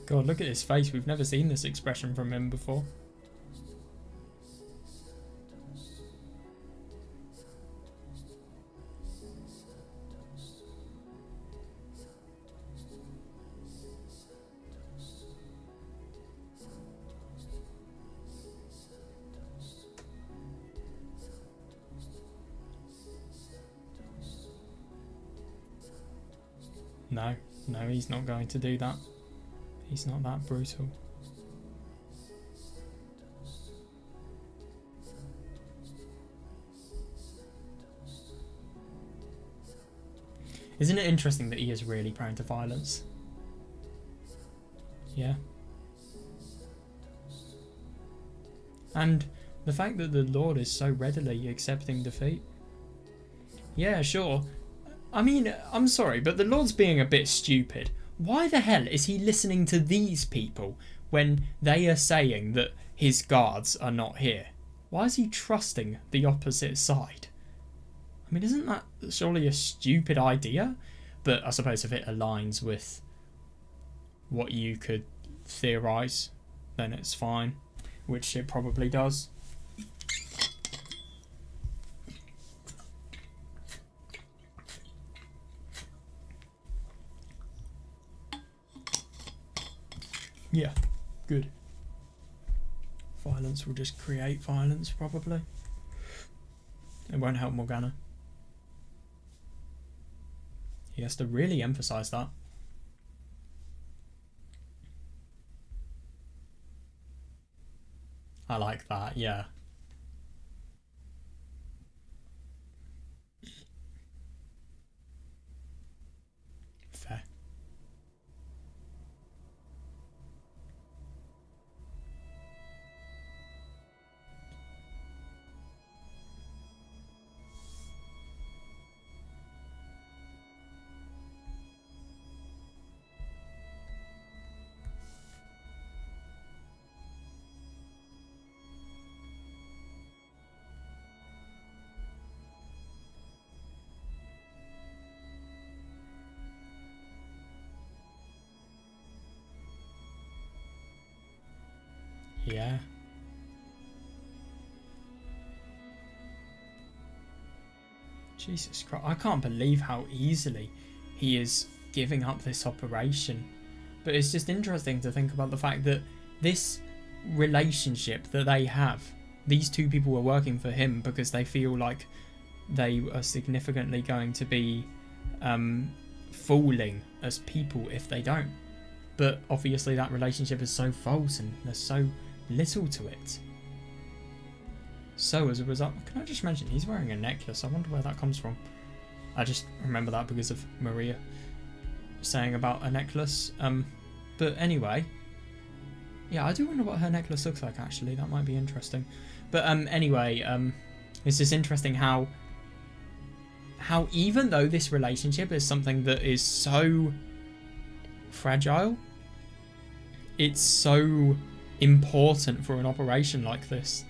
S1: God, look at his face. We've never seen this expression from him before. No, he's not going to do that. He's not that brutal. Isn't it interesting that he is really prone to violence? Yeah. And the fact that the Lord is so readily accepting defeat. Yeah, sure. I mean, I'm sorry, but the Lord's being a bit stupid. Why the hell is he listening to these people when they are saying that his guards are not here? Why is he trusting the opposite side? I mean, isn't that surely a stupid idea? But I suppose if it aligns with what you could theorise, then it's fine. Which it probably does. Yeah, good. Violence will just create violence, probably. It won't help Morgana. He has to really emphasise that. I like that, yeah. Fair. Yeah. Jesus Christ. I can't believe how easily he is giving up this operation. But it's just interesting to think about the fact that this relationship that they have, these two people are working for him because they feel like they are significantly going to be falling as people if they don't. But obviously that relationship is so false and there's so little to it. So as a result, can I just mention he's wearing a necklace? I wonder where that comes from. I just remember that because of Maria saying about a necklace. But anyway, yeah, I do wonder what her necklace looks like actually. That might be interesting. But anyway, it's just interesting how even though this relationship is something that is so fragile, it's so important for an operation like this.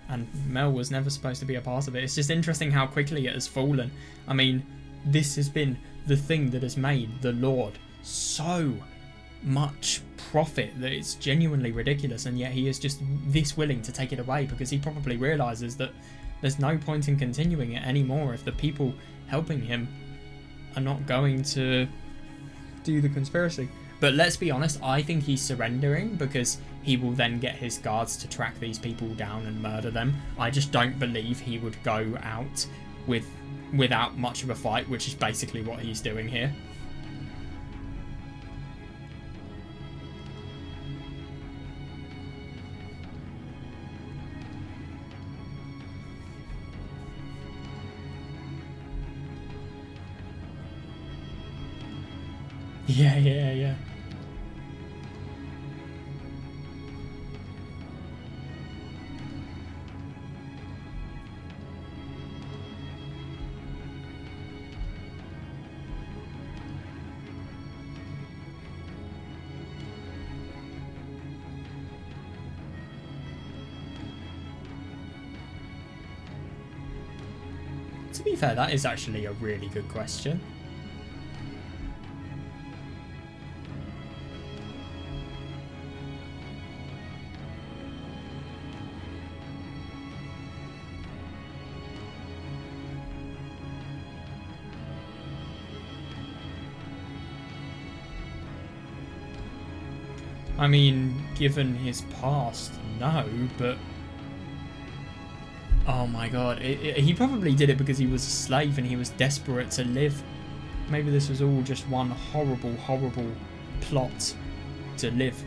S1: And Mel was never supposed to be a part of it. It's just interesting how quickly it has fallen. I mean, this has been the thing that has made the Lord so much profit that it's genuinely ridiculous, and yet he is just this willing to take it away because he probably realises that there's no point in continuing it anymore if the people helping him are not going to do the conspiracy. But let's be honest, I think he's surrendering because he will then get his guards to track these people down and murder them. I just don't believe he would go out without much of a fight, which is basically what he's doing here. Yeah. To be fair, that is actually a really good question. I mean, given his past, no, but... Oh my god, he probably did it because he was a slave and he was desperate to live. Maybe this was all just one horrible, horrible plot to live.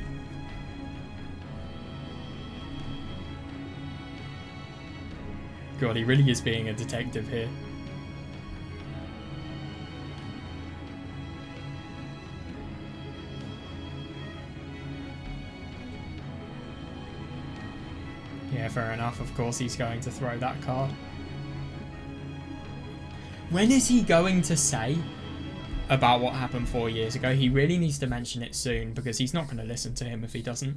S1: God, he really is being a detective here. Yeah, fair enough. Of course he's going to throw that card. When is he going to say about what happened 4 years ago? He really needs to mention it soon, because he's not going to listen to him if he doesn't.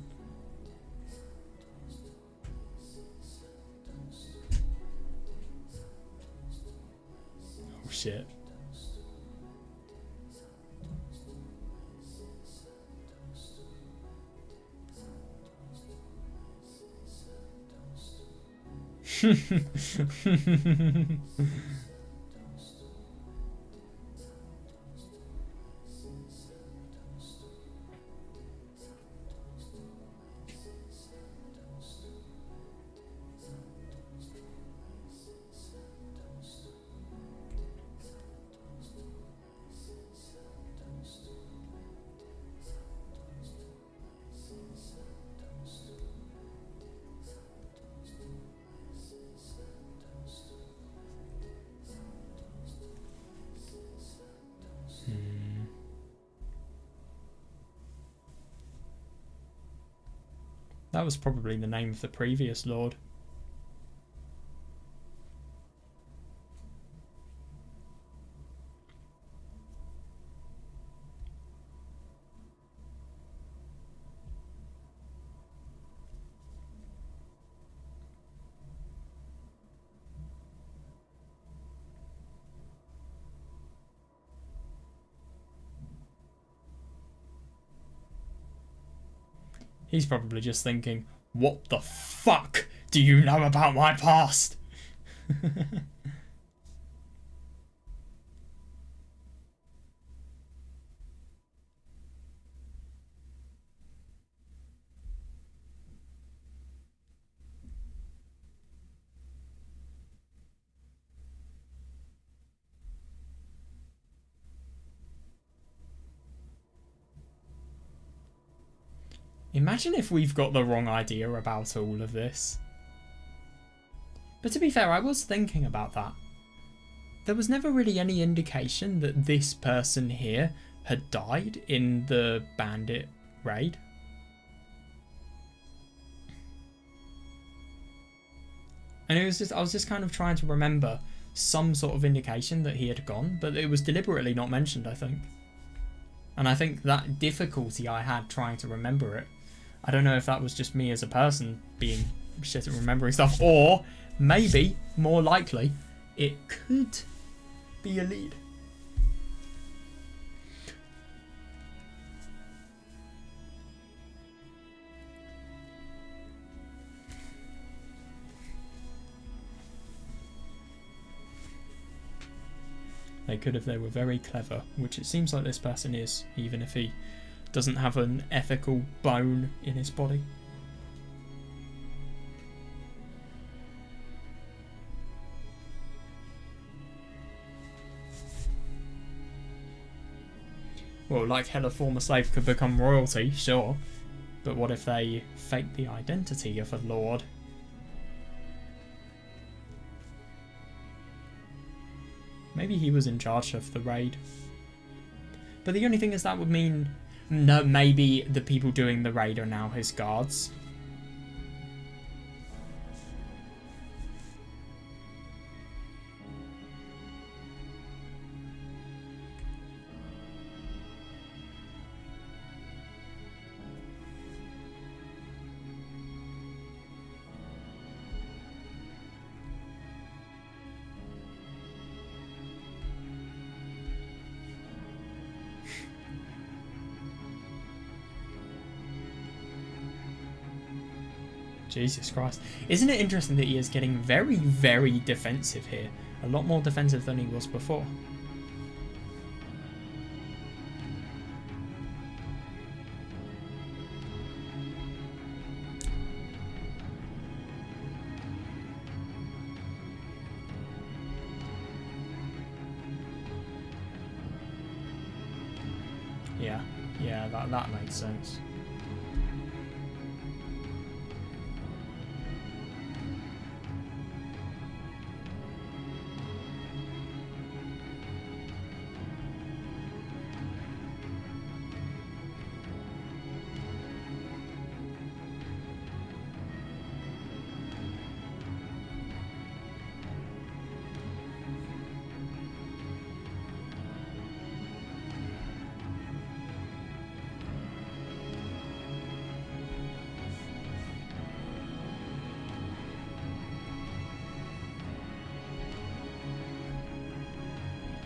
S1: Oh, shit. That was probably the name of the previous lord. He's probably just thinking, what the fuck do you know about my past? Imagine if we've got the wrong idea about all of this. But to be fair, I was thinking about that. There was never really any indication that this person here had died in the bandit raid. And I was just kind of trying to remember some sort of indication that he had gone, but it was deliberately not mentioned, I think. And I think that difficulty I had trying to remember it, I don't know if that was just me as a person being shit at remembering stuff, or maybe, more likely, it could be a lead. They could if they were very clever, which it seems like this person is, even if he doesn't have an ethical bone in his body. Well, like hell, a former slave could become royalty, sure. But what if they fake the identity of a lord? Maybe he was in charge of the raid. But the only thing is that would mean, no, maybe the people doing the raid are now his guards. Jesus Christ. Isn't it interesting that he is getting very, very defensive here? A lot more defensive than he was before. Yeah, that makes sense.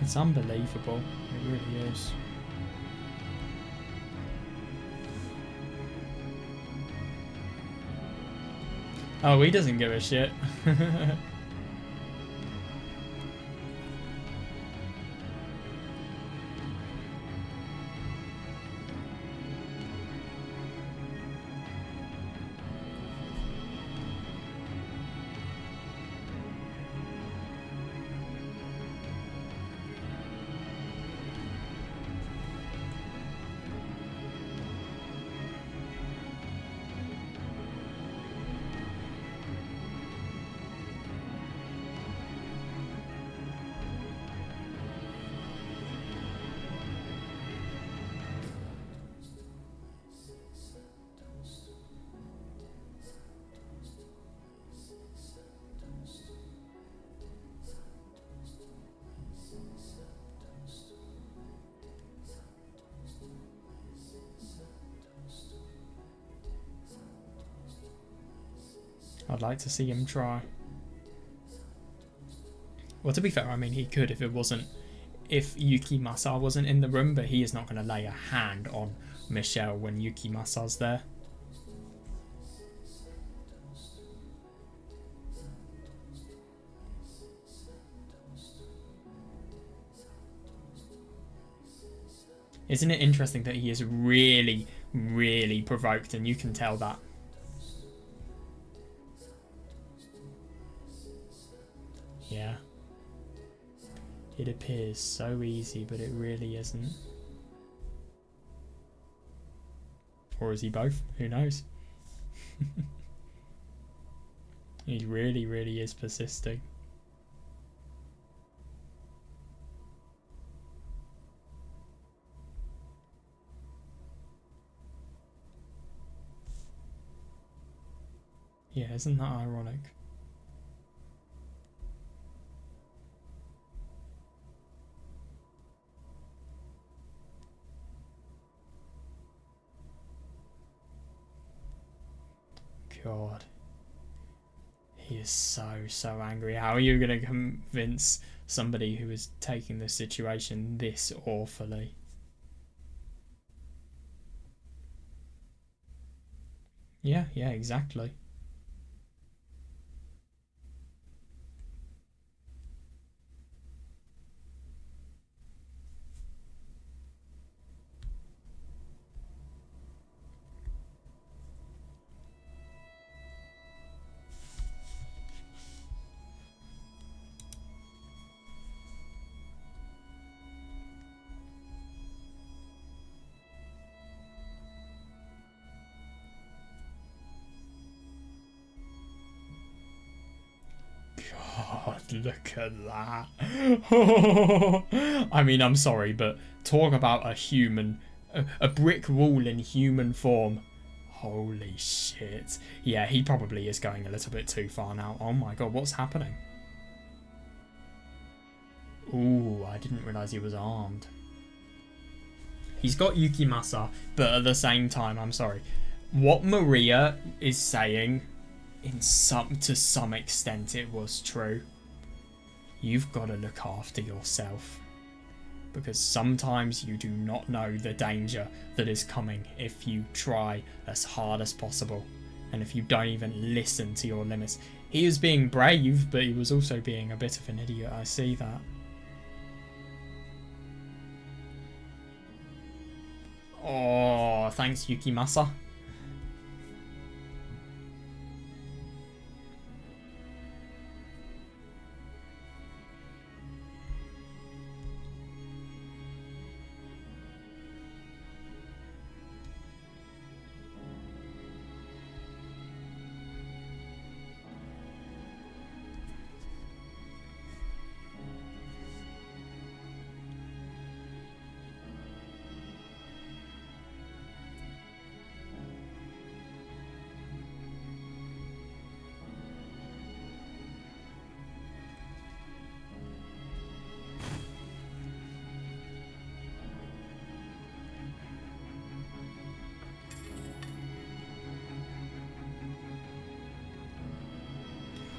S1: It's unbelievable. It really is. Oh, he doesn't give a shit. I'd like to see him try. Well, to be fair, I mean, he could if Yukimasa wasn't in the room, but he is not going to lay a hand on Michelle when Yukimasa's there. Isn't it interesting that he is really, really provoked, and you can tell that. Yeah. It appears so easy, but it really isn't. Or is he both? Who knows? He really, really is persisting. Yeah, isn't that ironic? God. He is so angry. How are you going to convince somebody who is taking the situation this awfully? Yeah, exactly. God, look at that. I mean, I'm sorry, but talk about a human, a brick wall in human form. Holy shit. Yeah, he probably is going a little bit too far now. Oh my god, what's happening? Ooh, I didn't realise he was armed. He's got Yukimasa, but at the same time, I'm sorry. What Maria is saying, to some extent, it was true. You've got to look after yourself. Because sometimes you do not know the danger that is coming if you try as hard as possible. And if you don't even listen to your limits. He is being brave, but he was also being a bit of an idiot. I see that. Oh, thanks, Yukimasa.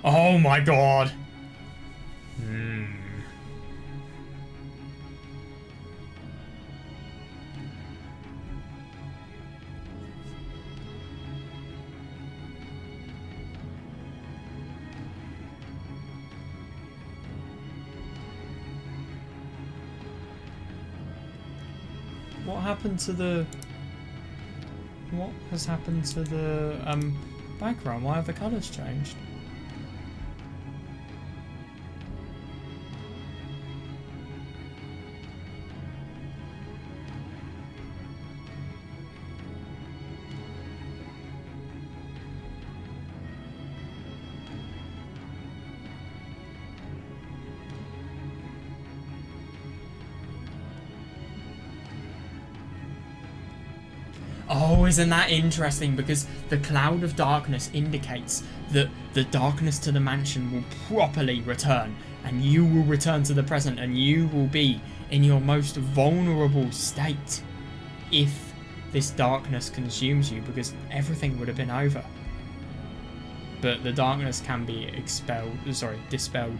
S1: Oh my god. What happened to the... What has happened to the background? Why have the colours changed? Oh, isn't that interesting? Because the cloud of darkness indicates that the darkness to the mansion will properly return, and you will return to the present, and you will be in your most vulnerable state if this darkness consumes you, because everything would have been over. But the darkness can be dispelled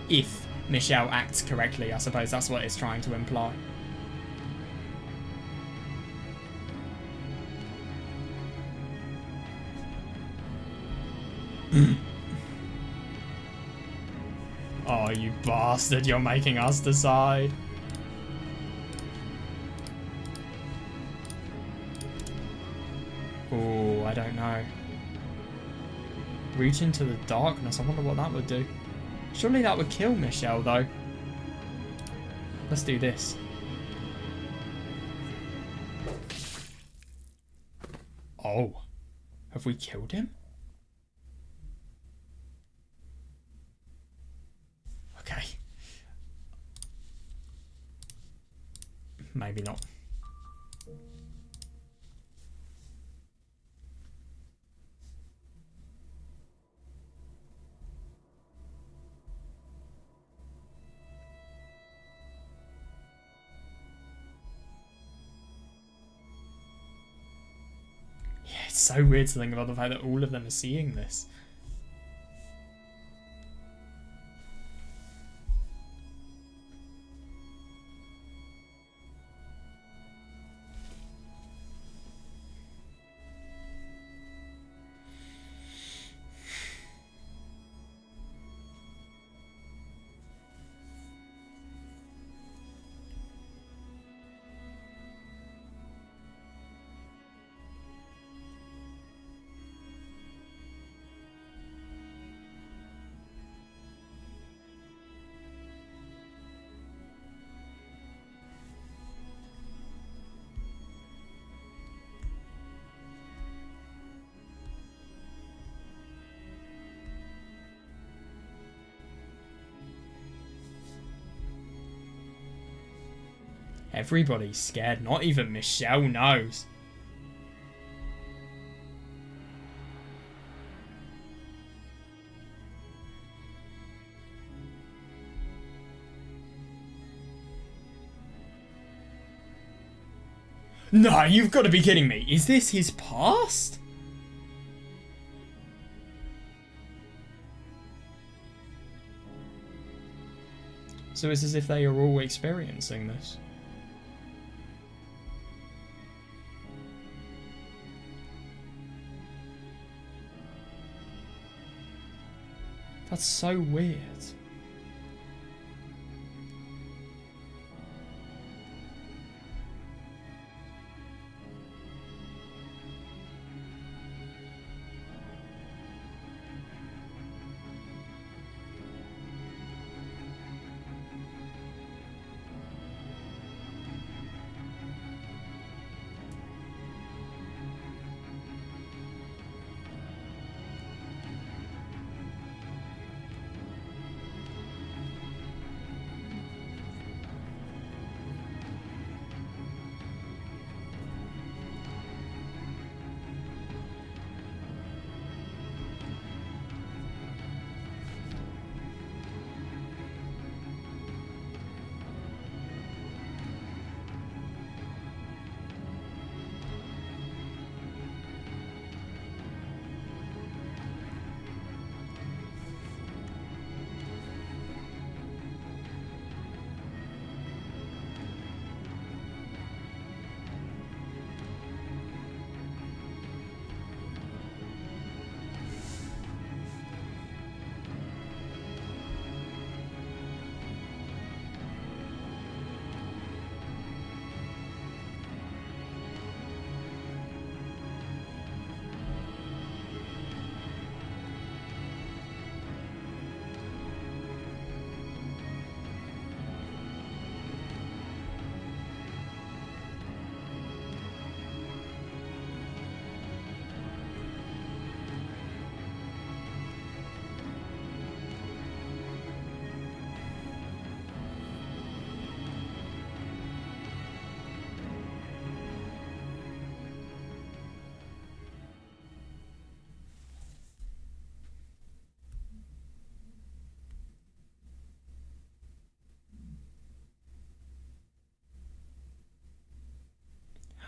S1: if Michelle acts correctly. I suppose that's what it's trying to imply. Oh, you bastard, you're making us decide. Oh, I don't know. Reach into the darkness, I wonder what that would do. Surely that would kill Michelle, though. Let's do this. Oh, have we killed him? Okay. Maybe not. Yeah, it's so weird to think about the fact that all of them are seeing this. Everybody's scared, not even Michelle knows. No, you've got to be kidding me. Is this his past? So it's as if they are all experiencing this. That's so weird.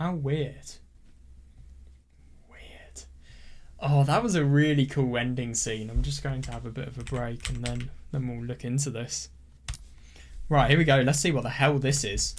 S1: How weird. Weird. Oh, that was a really cool ending scene. I'm just going to have a bit of a break and then we'll look into this. Right, here we go. Let's see what the hell this is.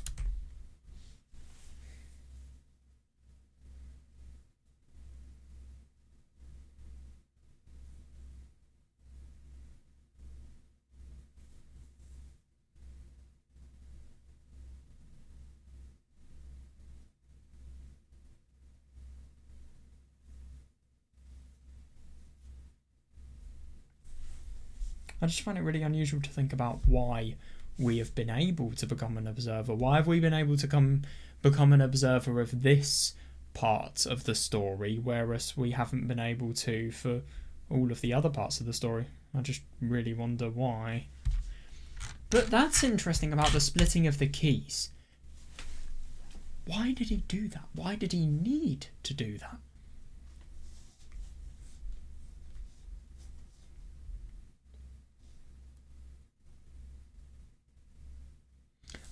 S1: I just find it really unusual to think about why we have been able to become an observer. Why have we been able to become an observer of this part of the story, whereas we haven't been able to for all of the other parts of the story? I just really wonder why. But that's interesting about the splitting of the keys. Why did he do that? Why did he need to do that?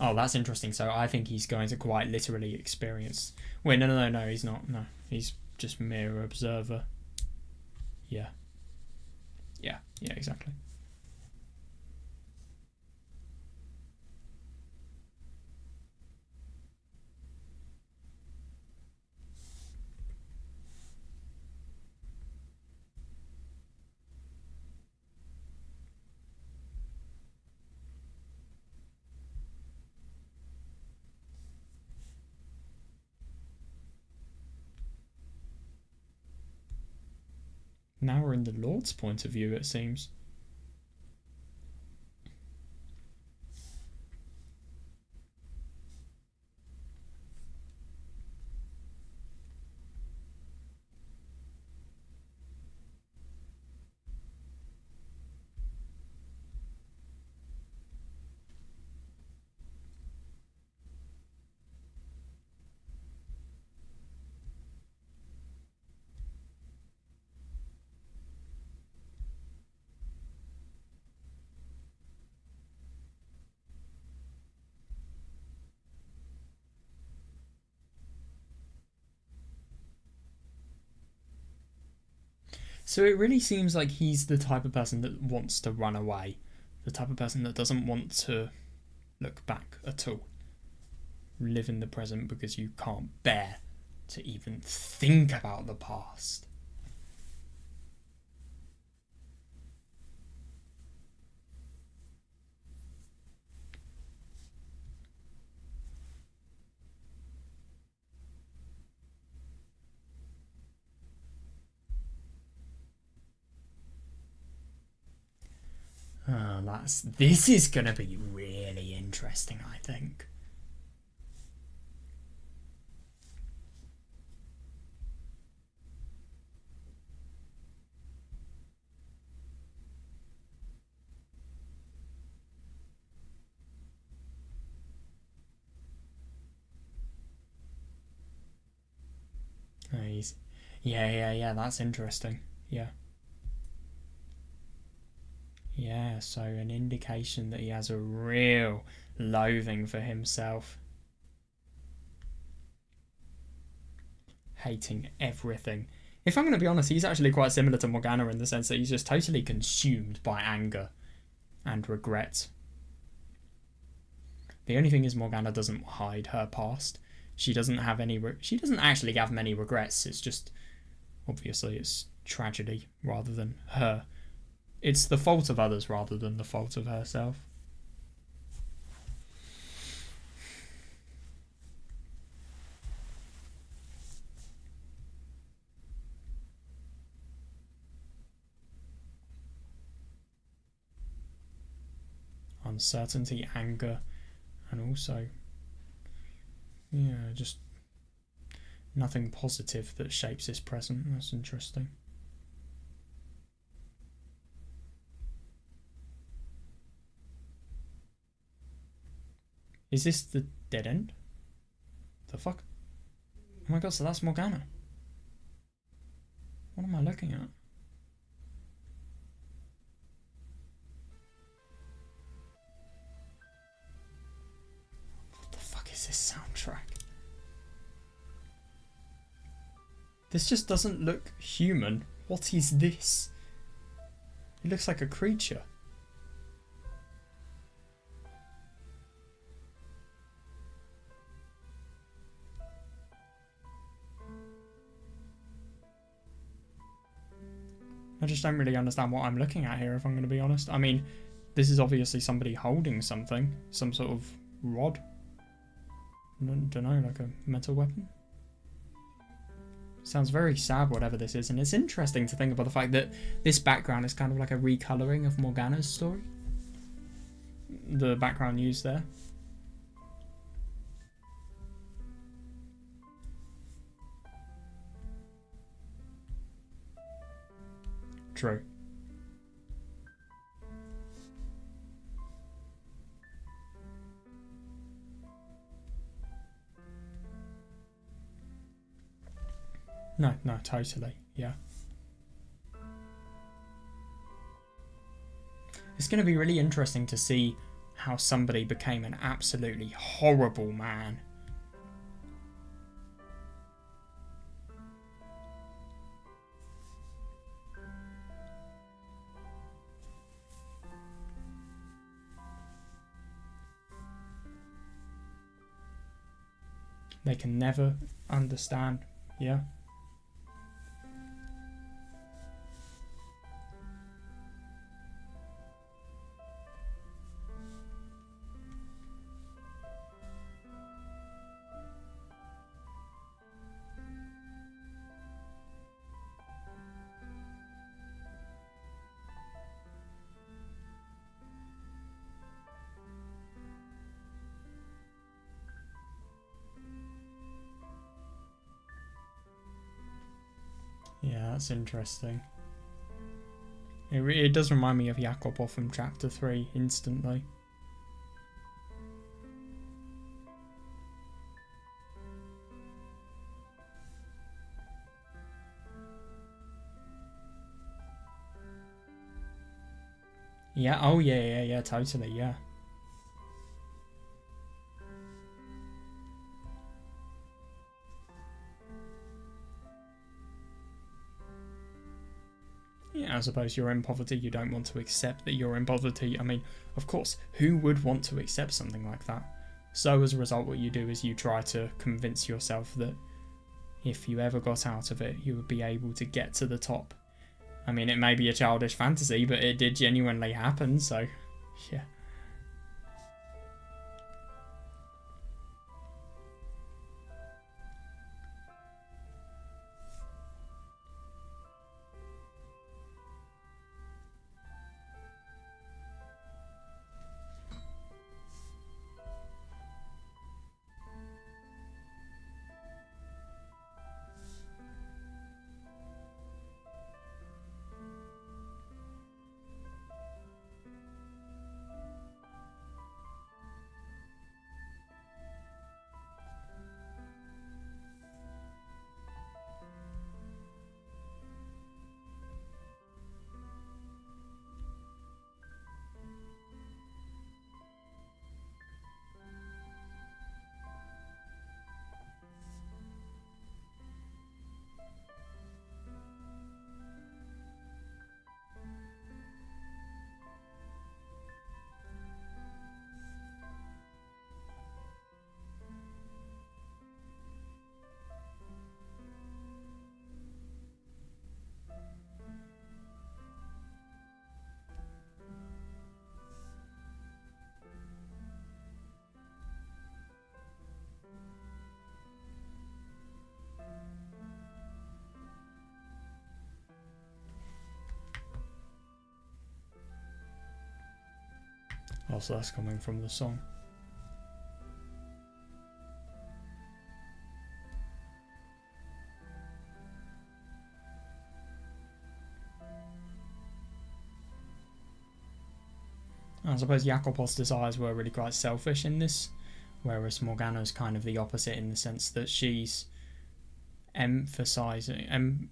S1: Oh, that's interesting. So I think he's going to quite literally experience... Wait, no, he's not. No, he's just mere observer. Yeah, exactly. Now we're in the Lord's point of view, it seems. So it really seems like he's the type of person that wants to run away. The type of person that doesn't want to look back at all. Live in the present because you can't bear to even think about the past. This is gonna be really interesting, I think. Yeah, that's interesting. Yeah, so an indication that he has a real loathing for himself. Hating everything. If I'm going to be honest, he's actually quite similar to Morgana in the sense that he's just totally consumed by anger and regret. The only thing is Morgana doesn't hide her past. She doesn't actually have many regrets. It's just, obviously, it's tragedy rather than her. It's the fault of others rather than the fault of herself. Uncertainty, anger, and also, just nothing positive that shapes his present. That's interesting. Is this the dead end? The fuck? Oh my god, so that's Morgana. What am I looking at? What the fuck is this soundtrack? This just doesn't look human. What is this? It looks like a creature. I just don't really understand what I'm looking at here, if I'm going to be honest. I mean, this is obviously somebody holding something. Some sort of rod. I don't know, like a metal weapon? Sounds very sad, whatever this is. And it's interesting to think about the fact that this background is kind of like a recolouring of Morgana's story. The background used there. True. No, totally. Yeah. It's going to be really interesting to see how somebody became an absolutely horrible man. They can never understand. Yeah. Yeah, that's interesting. It does remind me of Jacopo from Chapter 3 instantly. Yeah, oh yeah, totally, yeah. Yeah, I suppose you're in poverty, you don't want to accept that you're in poverty. I mean, of course, who would want to accept something like that? So as a result, what you do is you try to convince yourself that if you ever got out of it, you would be able to get to the top. I mean, it may be a childish fantasy, but it did genuinely happen, so yeah. Also, that's coming from the song. I suppose Jacopo's desires were really quite selfish in this, whereas Morgana's kind of the opposite in the sense that she's emphasizing,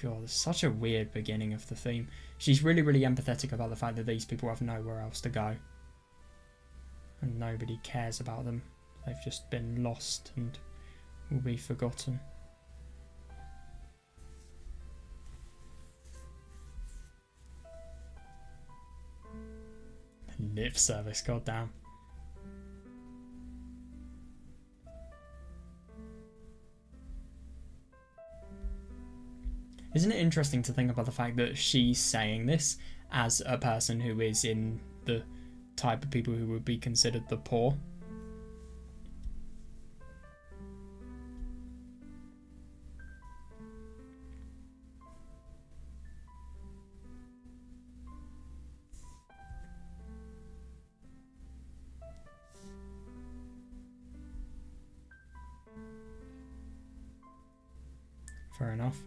S1: God, it's such a weird beginning of the theme. She's really, really empathetic about the fact that these people have nowhere else to go. And nobody cares about them. they've just been lost and will be forgotten. Lip service, goddamn. Isn't it interesting to think about the fact that she's saying this as a person who is in the type of people who would be considered the poor? Fair enough.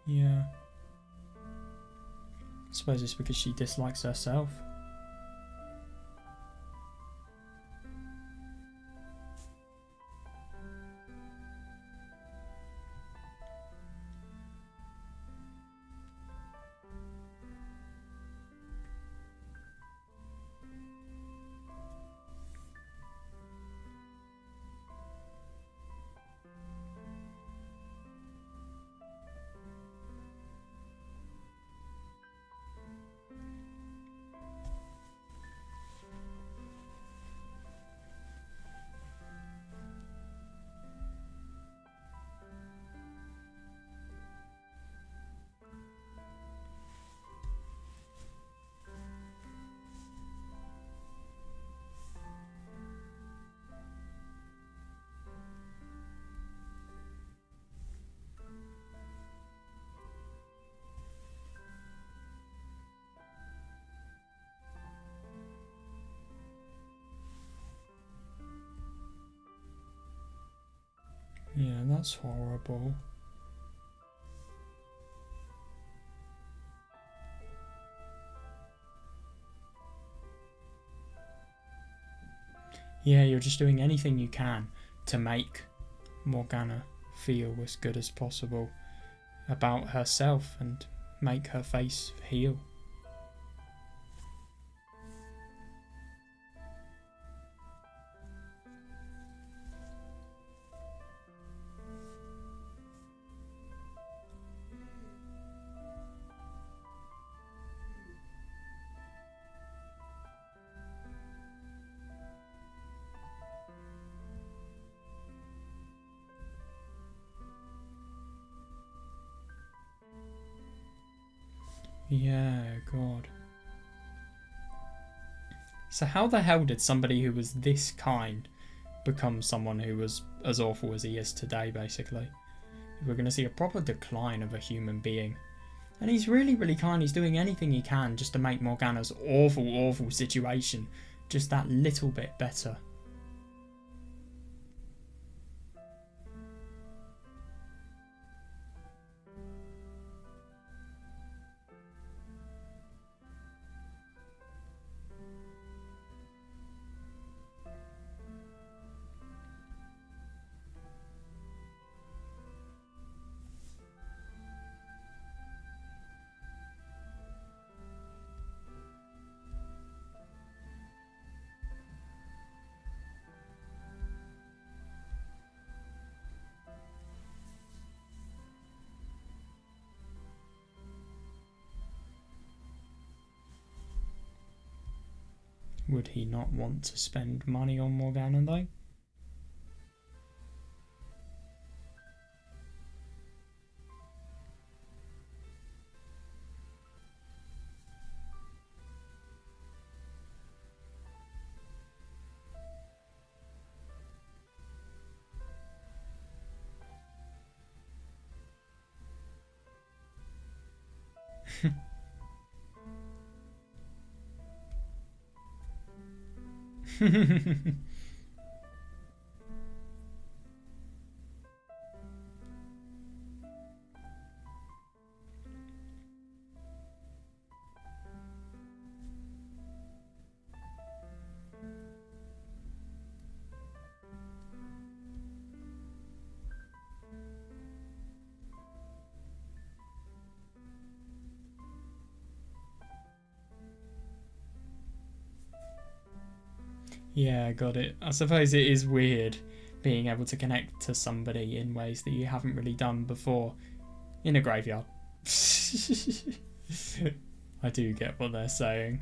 S1: Yeah. I suppose it's because she dislikes herself. Yeah, that's horrible. Yeah, you're just doing anything you can to make Morgana feel as good as possible about herself and make her face heal. Yeah, God. So how the hell did somebody who was this kind become someone who was as awful as he is today, basically? We're going to see a proper decline of a human being. And he's really, really kind. He's doing anything he can just to make Morgana's awful, awful situation just that little bit better. Would he not want to spend money on Morgana though? Yeah, got it. I suppose it is weird being able to connect to somebody in ways that you haven't really done before in a graveyard. I do get what they're saying.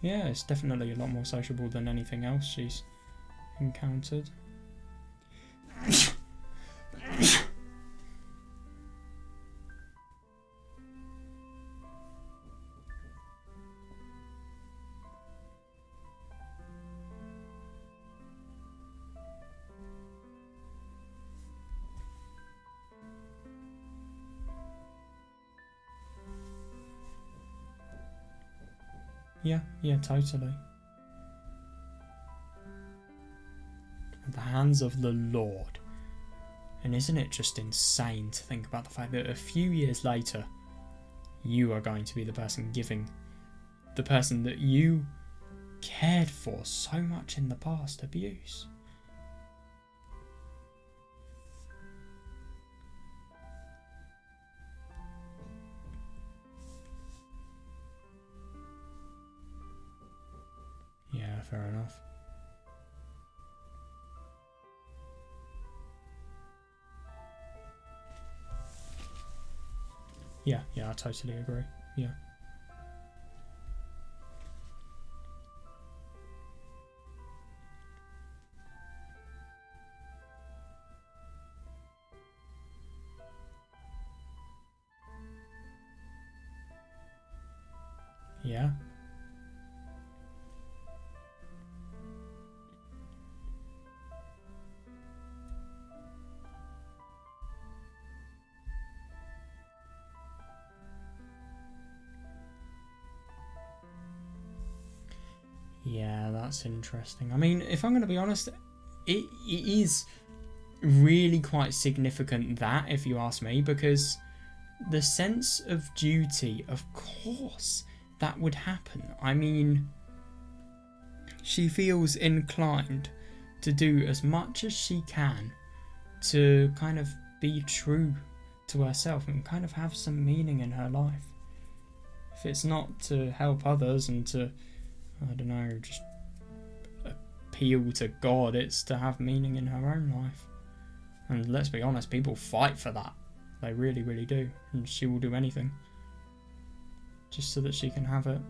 S1: Yeah, it's definitely a lot more sociable than anything else she's encountered. Yeah, totally. At the hands of the Lord. And isn't it just insane to think about the fact that a few years later, you are going to be the person giving the person that you cared for so much in the past abuse? Yeah, fair enough. Yeah, I totally agree. Yeah. Yeah. Yeah, that's interesting. I mean, if I'm going to be honest, it is really quite significant, that, if you ask me, because the sense of duty, of course, that would happen. I mean, she feels inclined to do as much as she can to kind of be true to herself and kind of have some meaning in her life. If it's not to help others and to, I don't know, just appeal to God, it's to have meaning in her own life. And let's be honest, people fight for that. They really, really do. And she will do anything just so that she can have it.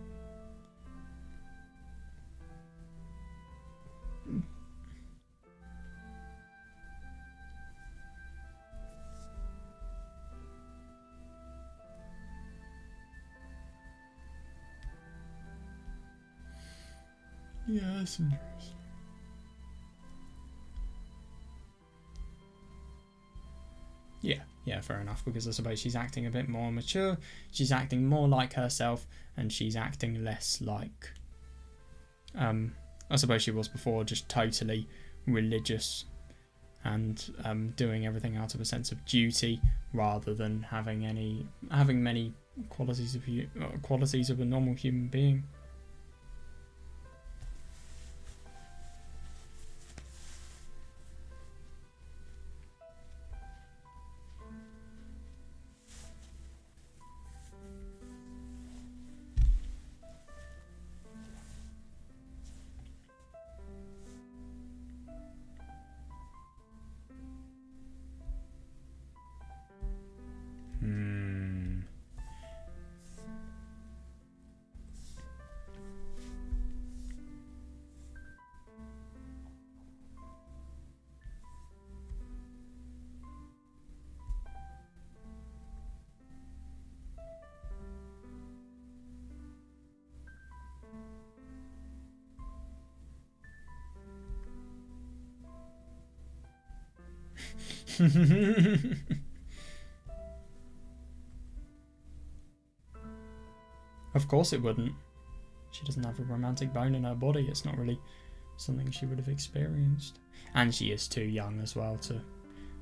S1: Yeah, that's interesting. Yeah, fair enough, because I suppose she's acting a bit more mature, she's acting more like herself, and she's acting less like, I suppose she was before, just totally religious and doing everything out of a sense of duty rather than having many qualities of a normal human being. Of course it wouldn't. She doesn't have a romantic bone in her body. It's not really something she would have experienced. And she is too young as well to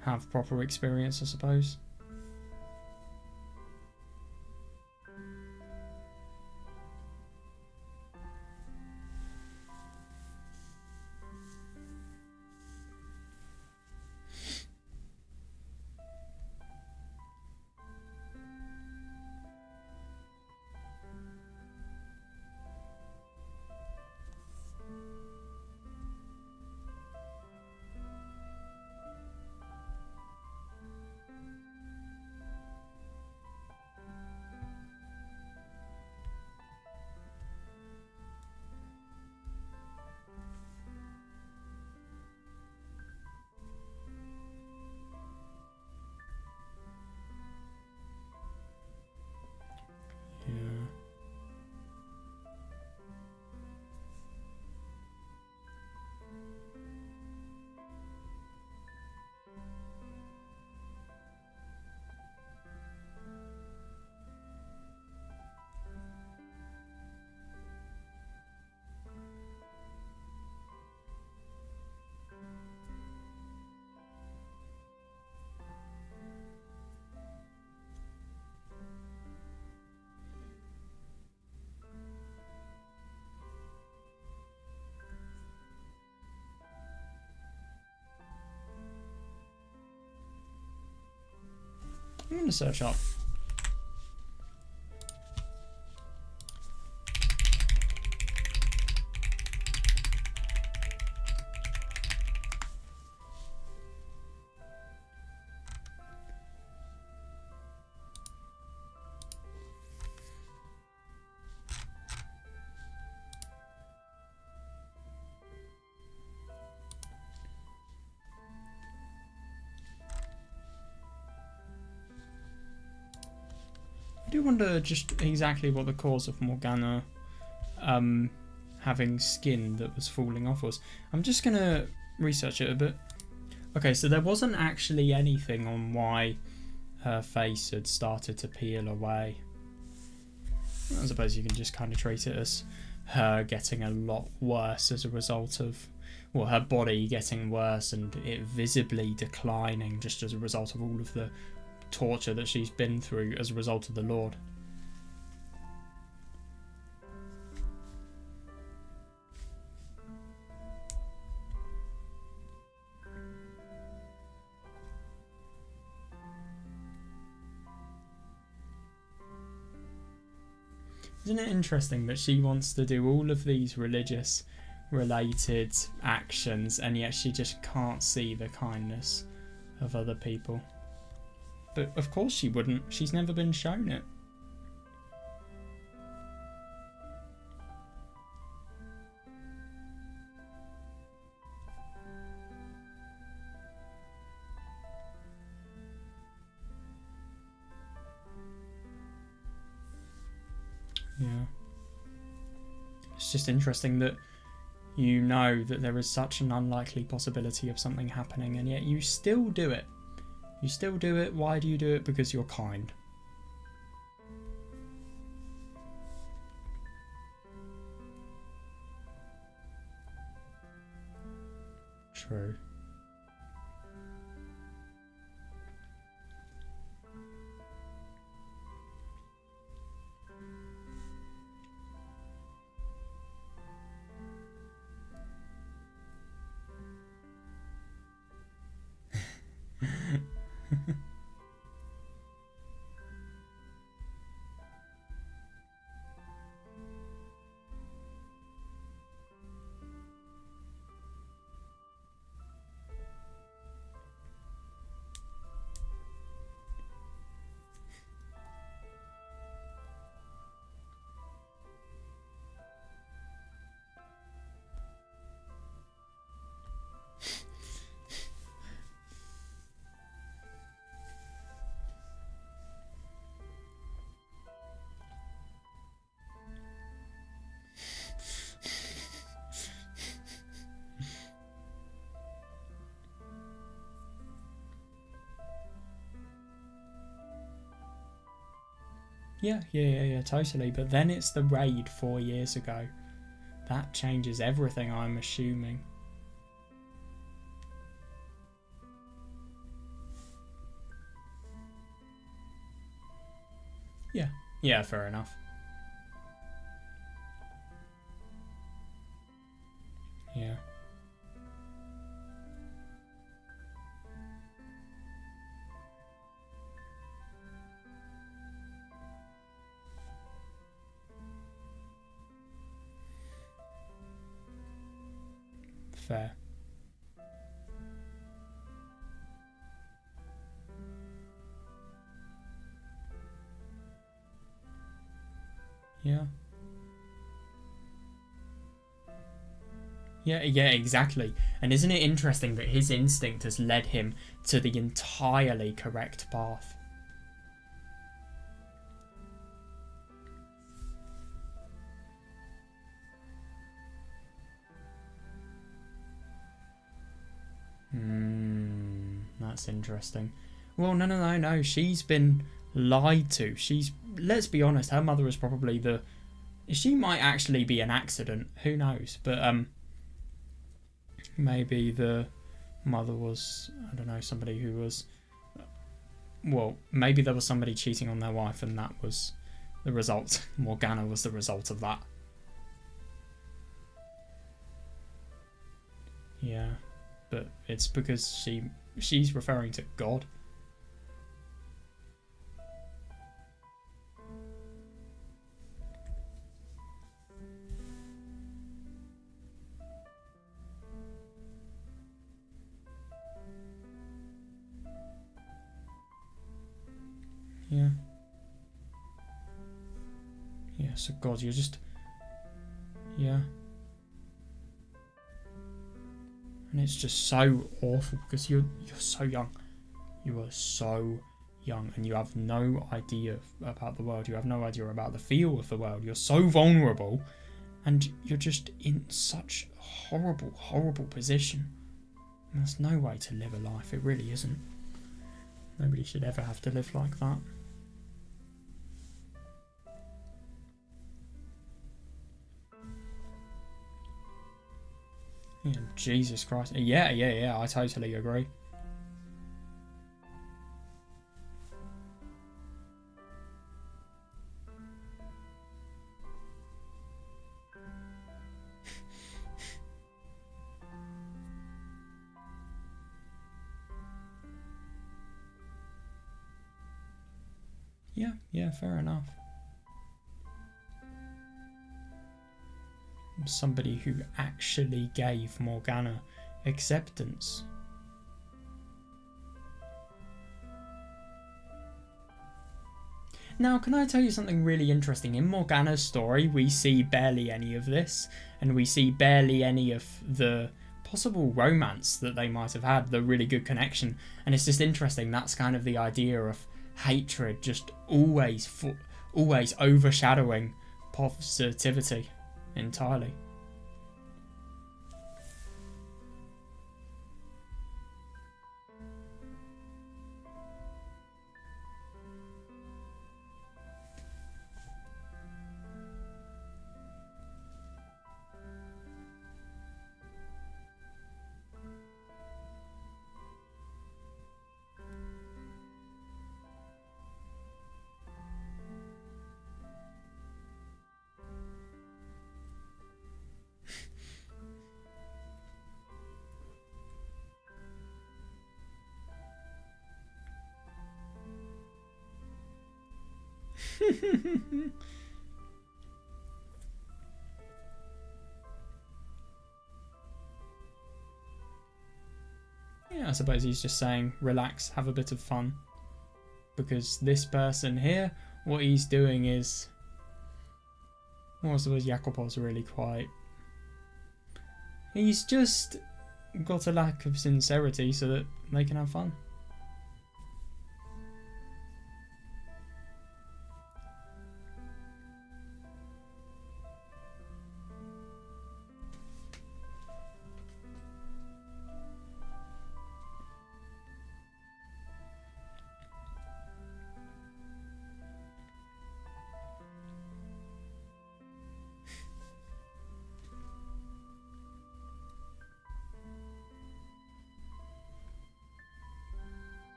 S1: have proper experience, I suppose. Yeah. I'm going to search up. I do wonder just exactly what the cause of Morgana having skin that was falling off was. I'm just going to research it a bit. Okay, so there wasn't actually anything on why her face had started to peel away. I suppose you can just kind of treat it as her getting a lot worse as a result of, well, her body getting worse and it visibly declining just as a result of all of the torture that she's been through as a result of the Lord. Isn't it interesting that she wants to do all of these religious related actions and yet she just can't see the kindness of other people? But of course she wouldn't. She's never been shown it. Yeah. It's just interesting that you know that there is such an unlikely possibility of something happening and yet you still do it. You still do it. Why do you do it? Because you're kind. True. Yeah, totally. But then it's the raid 4 years ago. That changes everything, I'm assuming. Yeah, fair enough. Yeah. Fair. Yeah. Yeah, exactly. And isn't it interesting that his instinct has led him to the entirely correct path? That's interesting. Well, no. She's been lied to. Let's be honest, her mother is probably she might actually be an accident. Who knows? But maybe the mother was, I don't know, somebody who was, well, maybe there was somebody cheating on their wife and that was the result. Morgana was the result of that. Yeah, but it's because she's referring to God. Yeah. Yeah, so God, you're just, yeah. And it's just so awful because you're so young. You are so young and you have no idea about the world. You have no idea about the feel of the world. You're so vulnerable and you're just in such a horrible position. And there's no way to live a life. It really isn't. Nobody should ever have to live like that. Yeah, Jesus Christ. Yeah, I totally agree. Yeah, fair enough. Somebody who actually gave Morgana acceptance. Now, can I tell you something really interesting? In Morgana's story, we see barely any of this, and we see barely any of the possible romance that they might have had, the really good connection. And it's just interesting, that's kind of the idea of hatred just always overshadowing positivity entirely. Yeah, I suppose he's just saying, relax, have a bit of fun. Because this person here, what he's doing is... Well, I suppose Jakobov's really quite... He's just got a lack of sincerity so that they can have fun.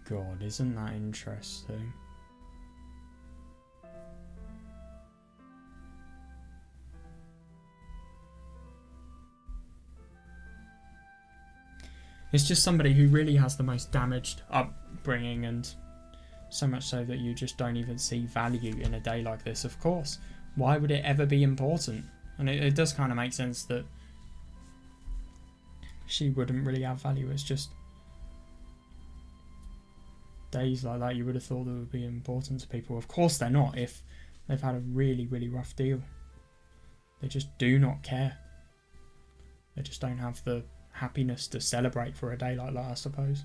S1: God, isn't that interesting? It's just somebody who really has the most damaged upbringing, and so much so that you just don't even see value in a day like this. Of course, why would it ever be important? And it does kind of make sense that she wouldn't really have value. It's just days like that you would have thought that would be important to people. Of course they're not, if they've had a really, really rough deal. They just do not care. They just don't have the happiness to celebrate for a day like that, I suppose.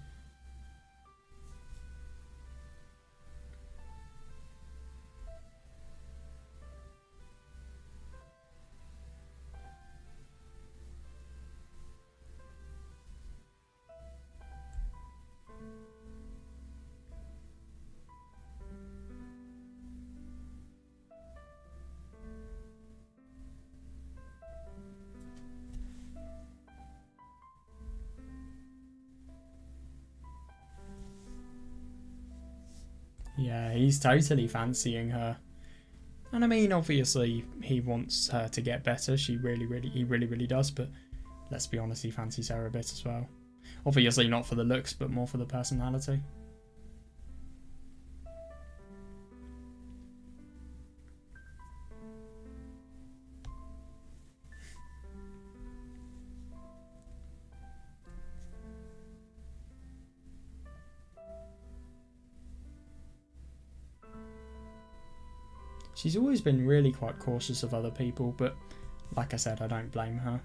S1: Yeah, he's totally fancying her. And I mean, obviously, he wants her to get better. He really does. But let's be honest, he fancies her a bit as well. Obviously, not for the looks, but more for the personality. She's always been really quite cautious of other people, but like I said, I don't blame her.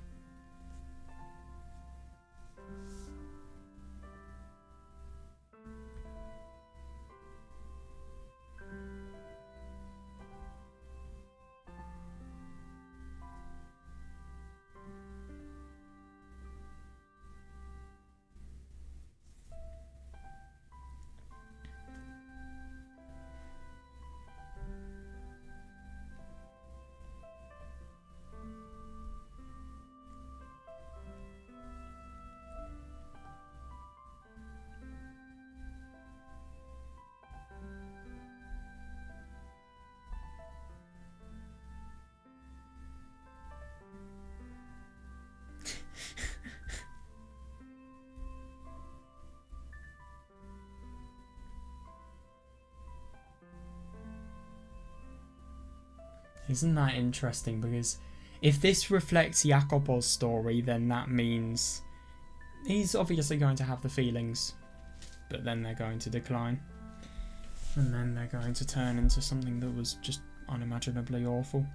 S1: Isn't that interesting? Because if this reflects Jakob's story, then that means he's obviously going to have the feelings, but then they're going to decline. And then they're going to turn into something that was just unimaginably awful.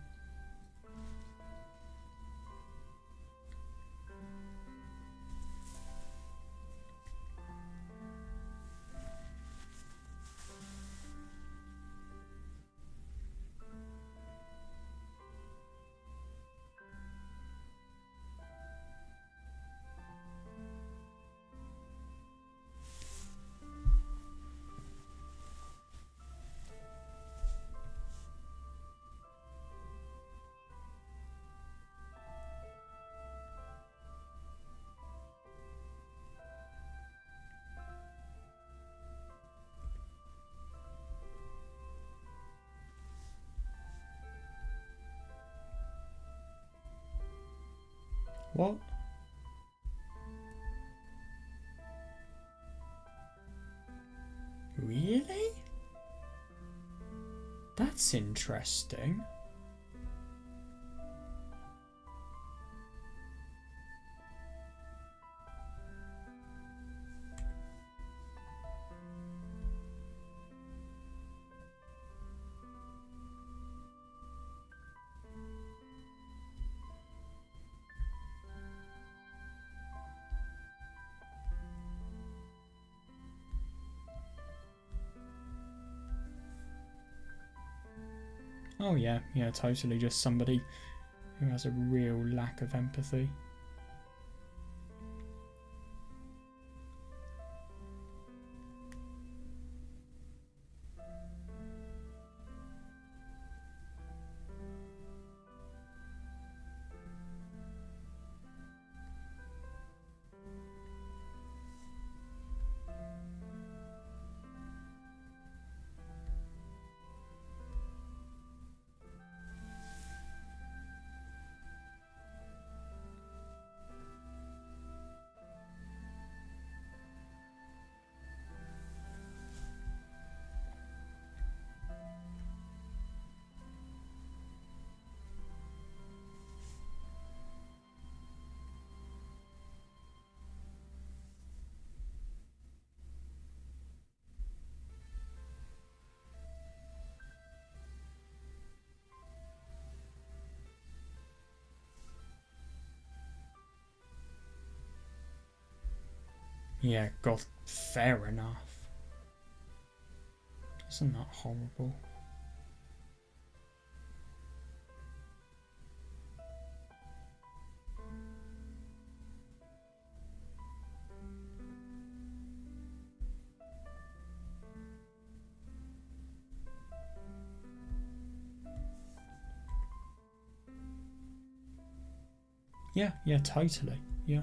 S1: What? Really? That's interesting. Oh yeah, totally just somebody who has a real lack of empathy. Yeah, God, fair enough. Isn't that horrible? Yeah, yeah, totally. Yeah.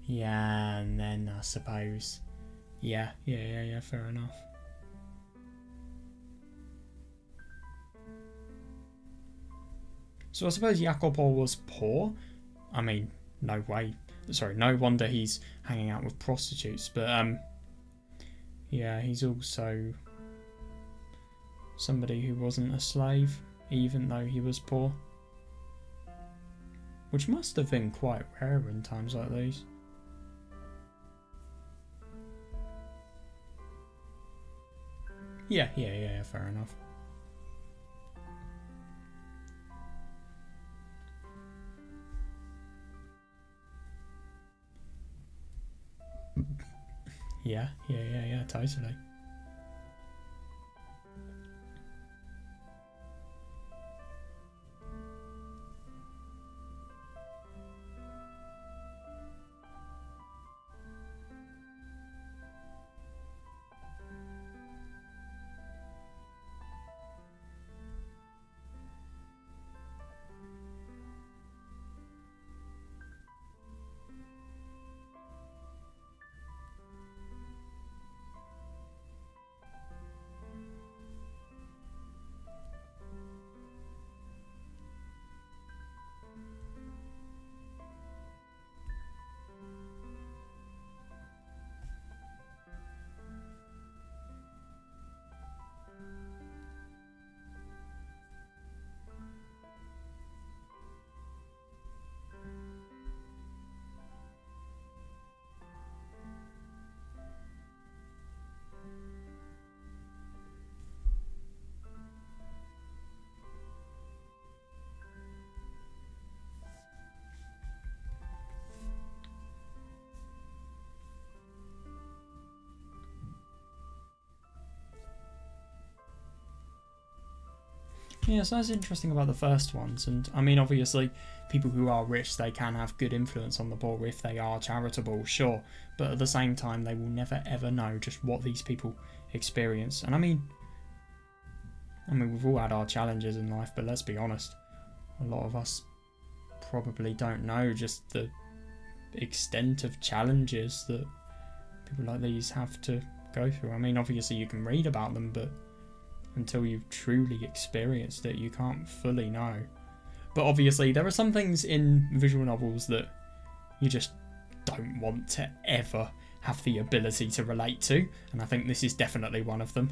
S1: Yeah, and then I suppose. Yeah, yeah, fair enough. So I suppose Jacopo was poor. I mean, no way. Sorry, no wonder he's hanging out with prostitutes. But yeah, he's also somebody who wasn't a slave, even though he was poor, which must have been quite rare in times like these. Yeah, fair enough. Yeah, totally. Yeah, so that's interesting about the first ones. And I mean, obviously, people who are rich, they can have good influence on the poor if they are charitable, sure. But at the same time, they will never ever know just what these people experience. And I mean, we've all had our challenges in life, but let's be honest, a lot of us probably don't know just the extent of challenges that people like these have to go through. I mean, obviously, you can read about them, but until you've truly experienced it, you can't fully know. But obviously, there are some things in visual novels that you just don't want to ever have the ability to relate to, and I think this is definitely one of them.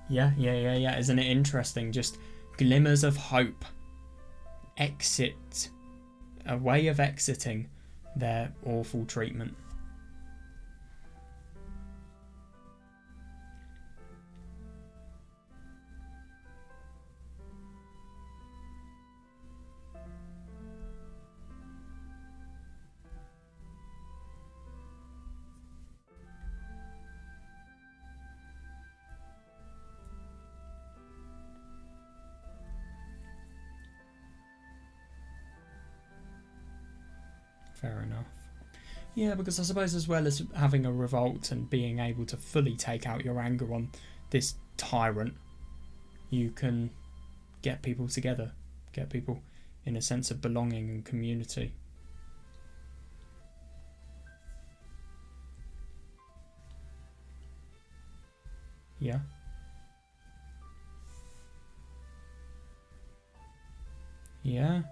S1: Yeah. Isn't it interesting? Just glimmers of hope. Exit. A way of exiting their awful treatment. Fair enough. Yeah, because I suppose as well as having a revolt and being able to fully take out your anger on this tyrant, you can get people together, get people in a sense of belonging and community. Yeah. Yeah.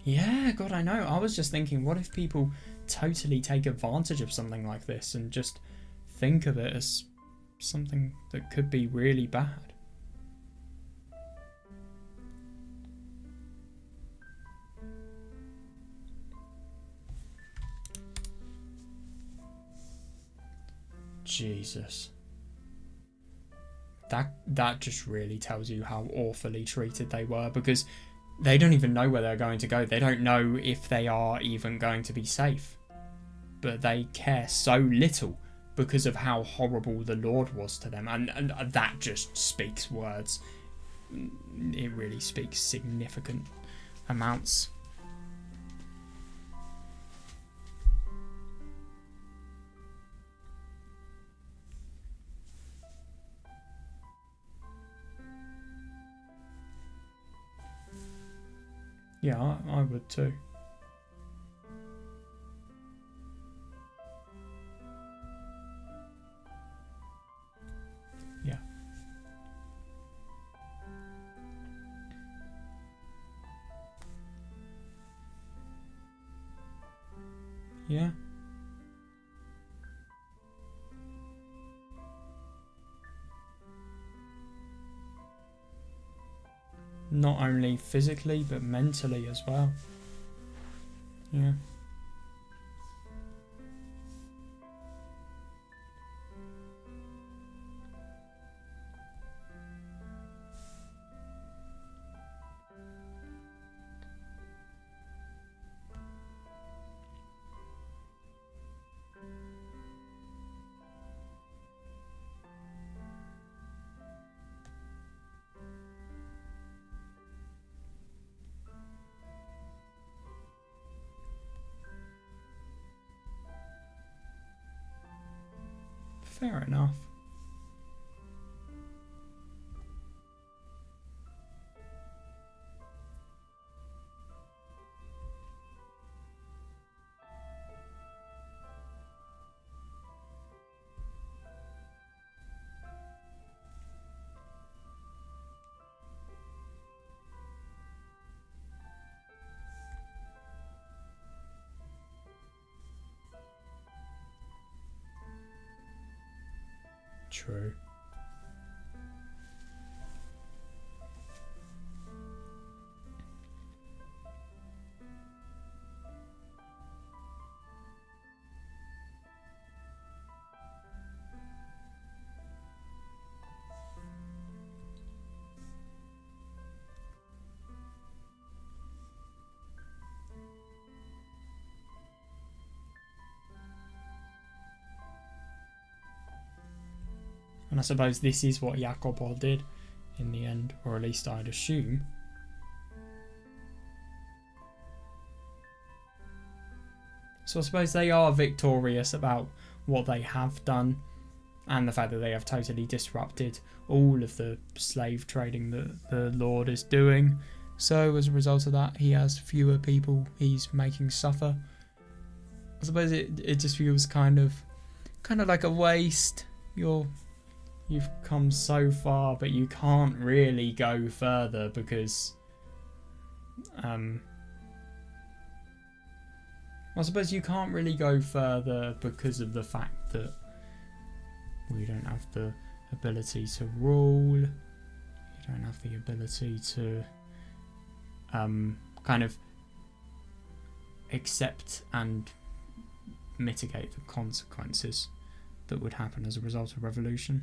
S1: Yeah, God, I know. I was just thinking, what if people totally take advantage of something like this and just think of it as something that could be really bad? Jesus. That just really tells you how awfully treated they were, because they don't even know where they're going to go. They don't know if they are even going to be safe. But they care so little because of how horrible the Lord was to them. And that just speaks words. It really speaks significant amounts. Yeah, I would too. Yeah. Yeah. Not only physically, but mentally as well. Yeah. Fair enough. True. And I suppose this is what Jacob did in the end, or at least I'd assume. So I suppose they are victorious about what they have done, and the fact that they have totally disrupted all of the slave trading that the Lord is doing. So as a result of that, he has fewer people he's making suffer. I suppose it just feels kind of like a waste. You've come so far, but you can't really go further because I suppose you can't really go further because of the fact that we don't have the ability to rule. You don't have the ability to kind of accept and mitigate the consequences that would happen as a result of revolution.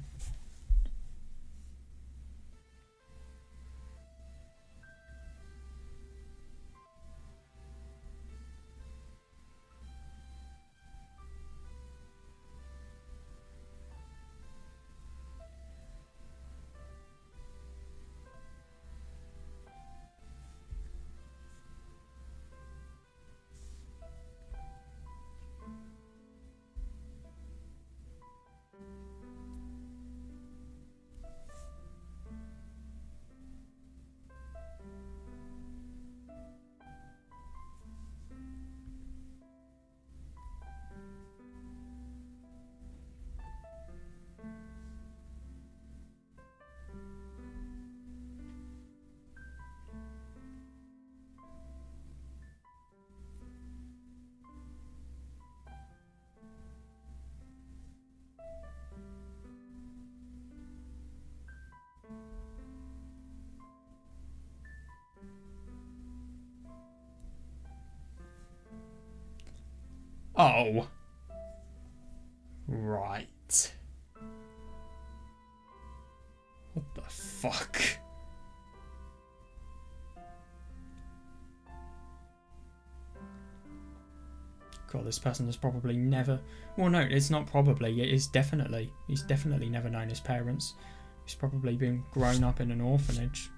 S1: Oh. Right. What the fuck? God, this person has probably never... Well, no, it's not probably. It is definitely. He's definitely never known his parents. He's probably been grown up in an orphanage.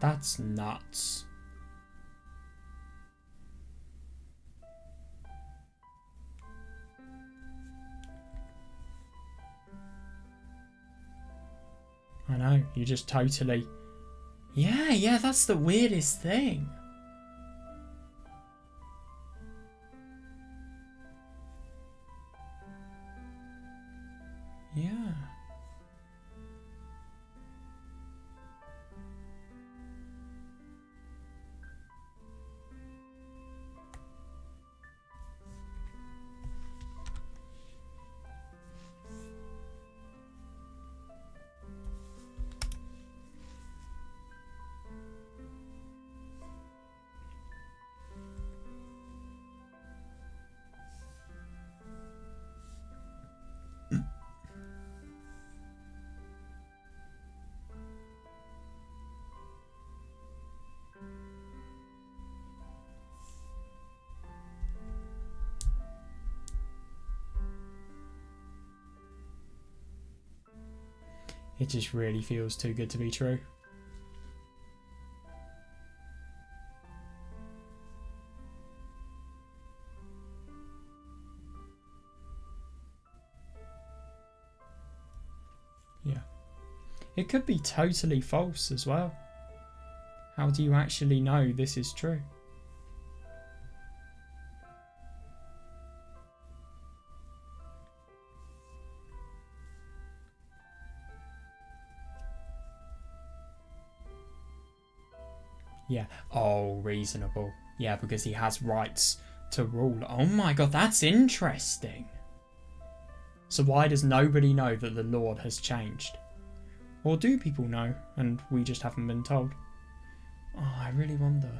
S1: That's nuts. I know, you just totally... Yeah, that's the weirdest thing. Yeah. It just really feels too good to be true. Yeah. It could be totally false as well. How do you actually know this is true? Yeah. Oh, reasonable. Yeah, because he has rights to rule. Oh my god, that's interesting. So why does nobody know that the Lord has changed? Or do people know and we just haven't been told? Oh, I really wonder.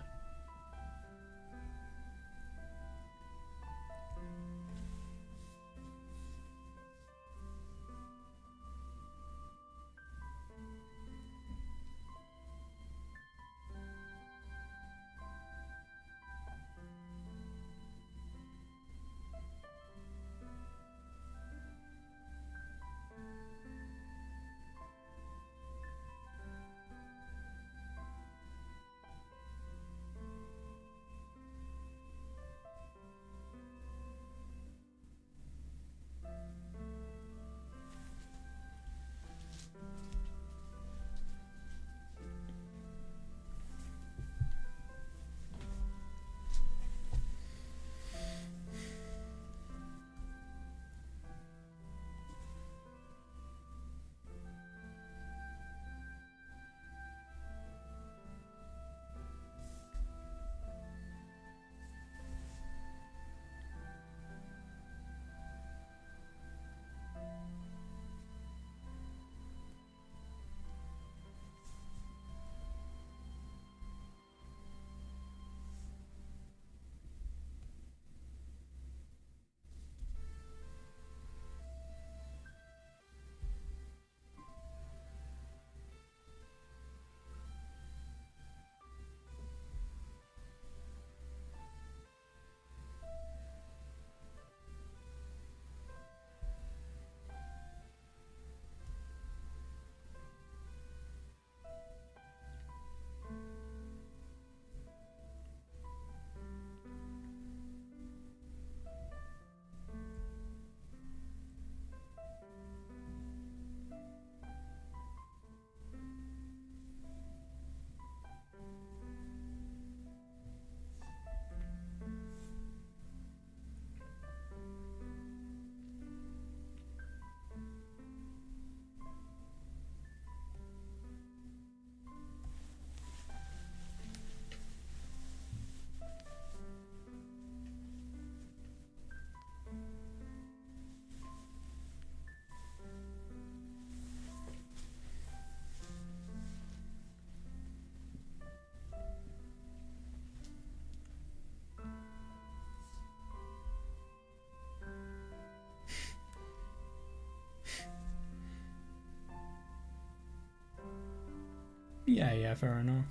S1: Yeah, fair enough.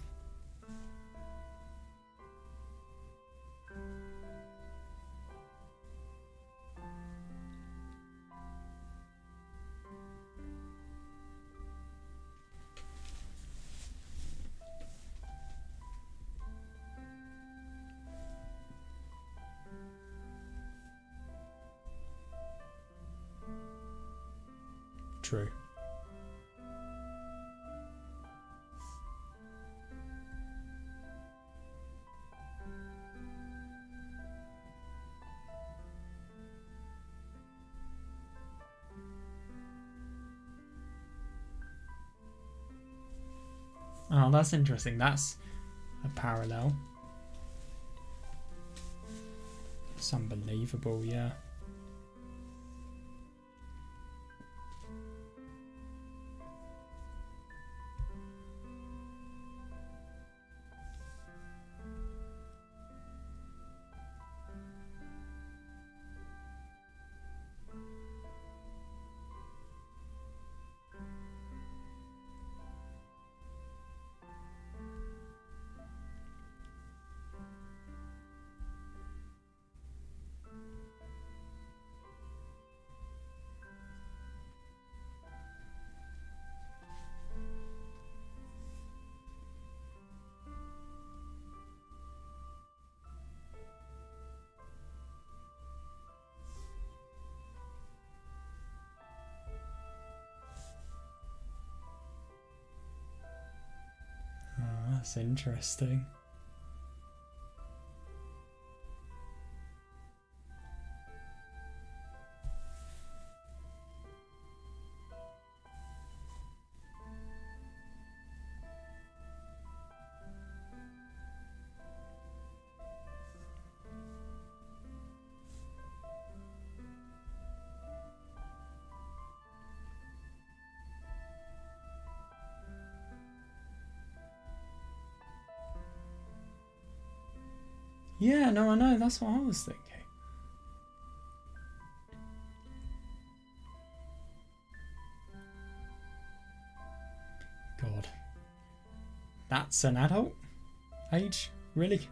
S1: True. Oh, that's interesting. That's a parallel. It's unbelievable, yeah. Oh, that's interesting. Yeah, no, I know. That's what I was thinking. God. That's an adult age? Really?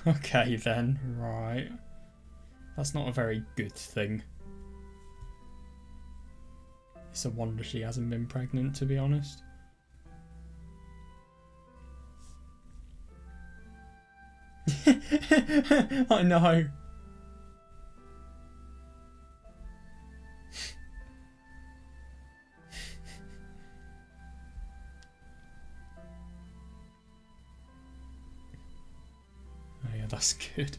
S1: Okay then, right. That's not a very good thing. It's a wonder she hasn't been pregnant, to be honest. I know. Oh yeah, that's good.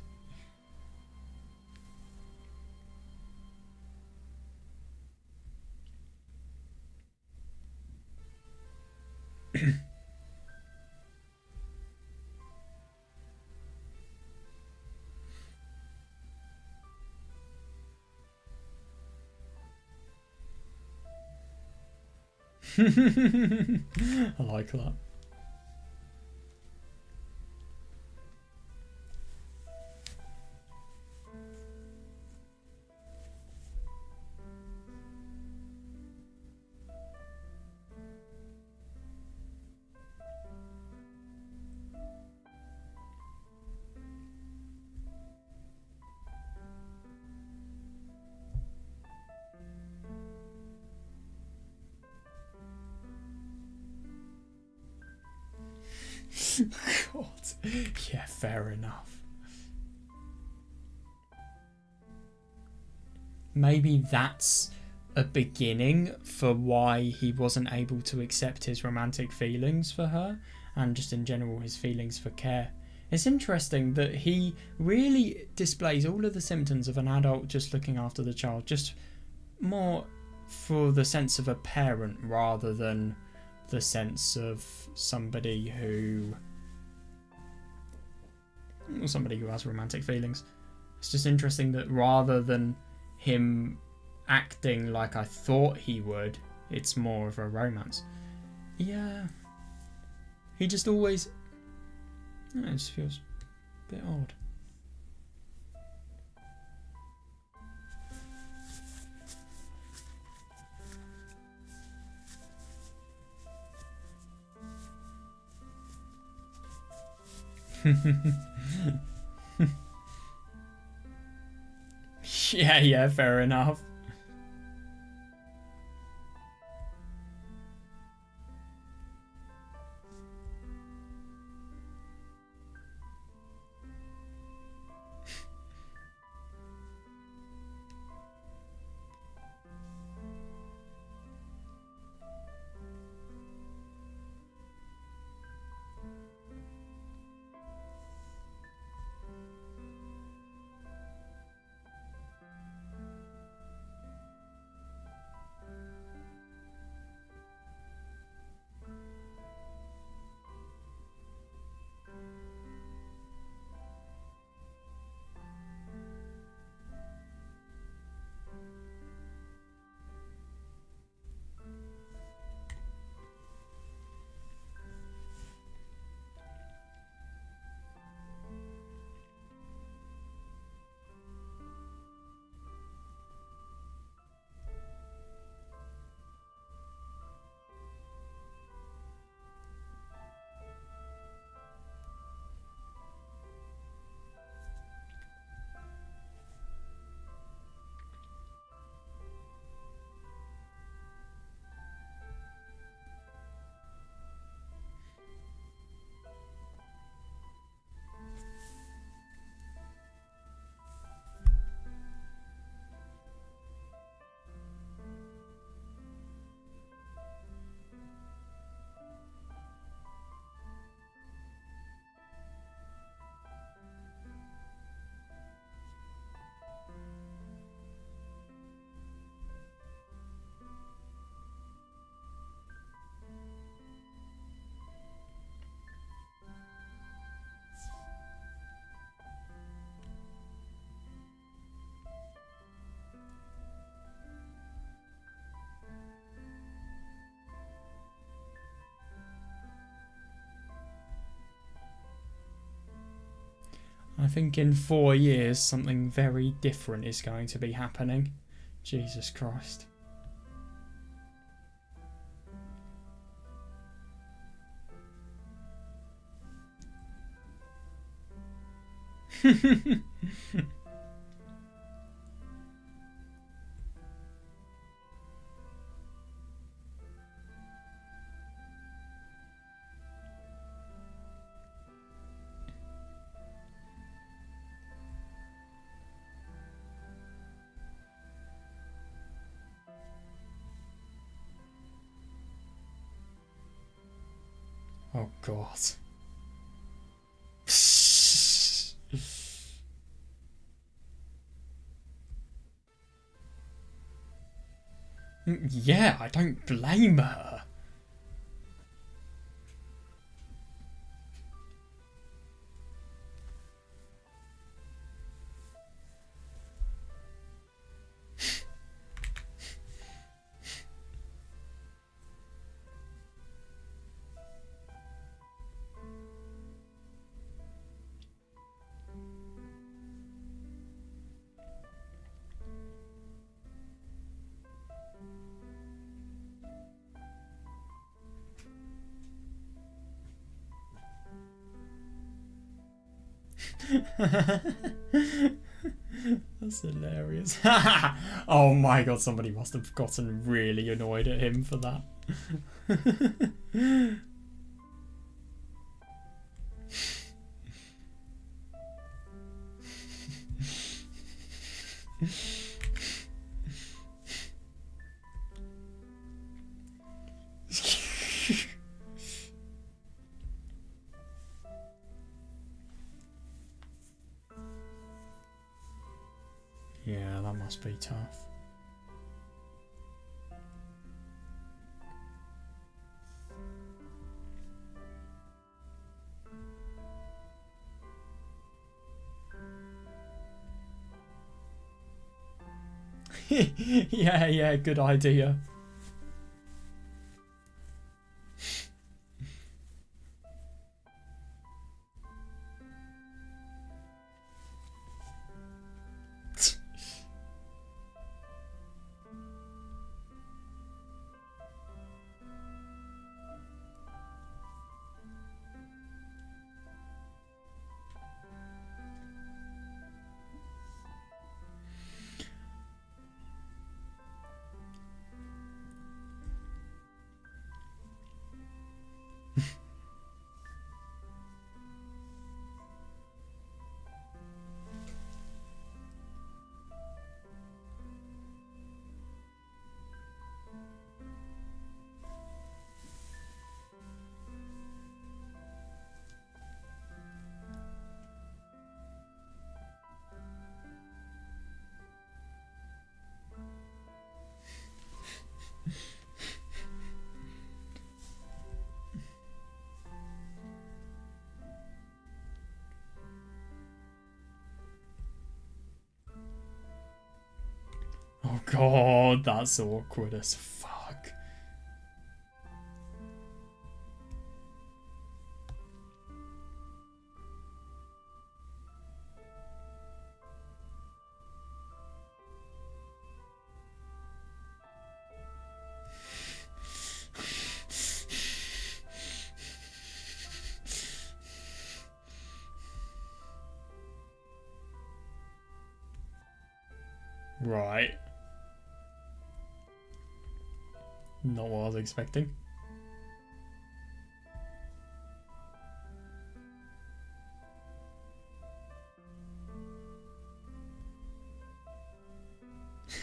S1: I like that. God. Yeah, fair enough. Maybe that's a beginning for why he wasn't able to accept his romantic feelings for her and just in general his feelings for care. It's interesting that he really displays all of the symptoms of an adult just looking after the child, just more for the sense of a parent rather than the sense of somebody who has romantic feelings. It's just interesting that rather than him acting like I thought he would. It's more of a romance. Yeah. He just always... It just feels a bit odd. Yeah, fair enough. I think in 4 years something very different is going to be happening. Jesus Christ. Oh God. Yeah, I don't blame her. That's hilarious. Oh my God, somebody must have gotten really annoyed at him for that. Yeah, that must be tough. Yeah, yeah, good idea. Oh god, that's awkward as fuck. Right. Not what I was expecting.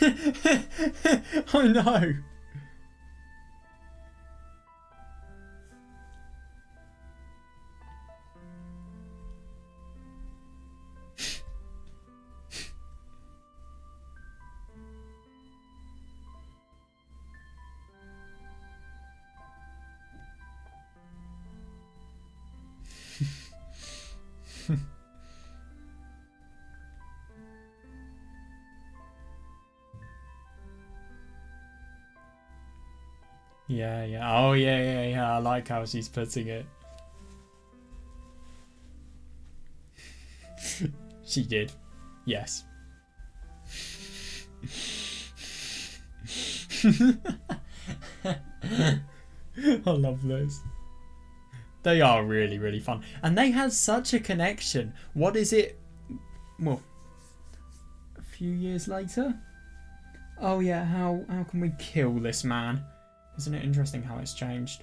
S1: I know. Yeah, yeah. Oh, yeah, yeah, yeah. I like how she's putting it. She did. Yes. I love those. They are really, really fun. And they have such a connection. What is it? Well, a few years later? Oh yeah, how can we kill this man? Isn't it interesting how it's changed?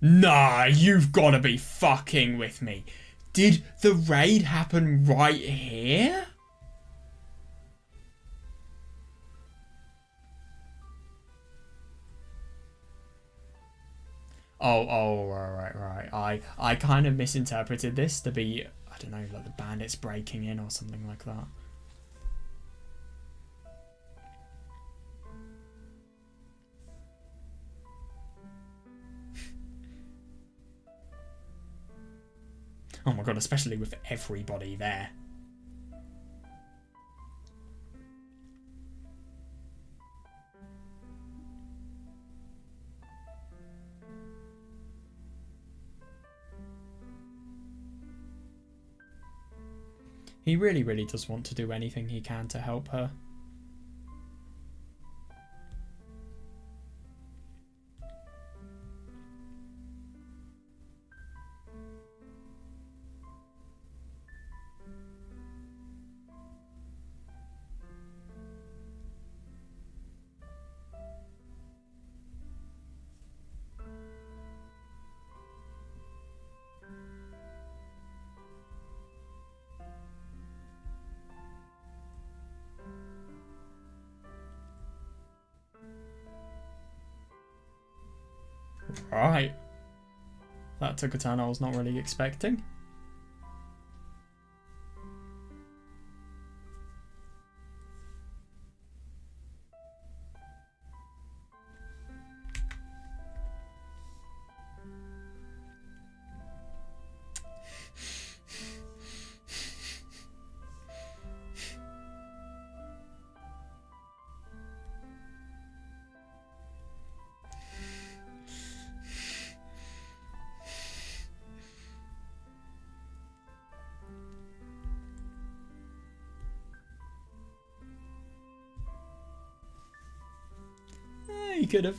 S1: Nah, you've got to be fucking with me. Did the raid happen right here? Oh, right. I kind of misinterpreted this to be, I don't know, like the bandits breaking in or something like that. Oh my god, especially with everybody there. He really, really does want to do anything he can to help her. Right. That took a turn I was not really expecting. could have.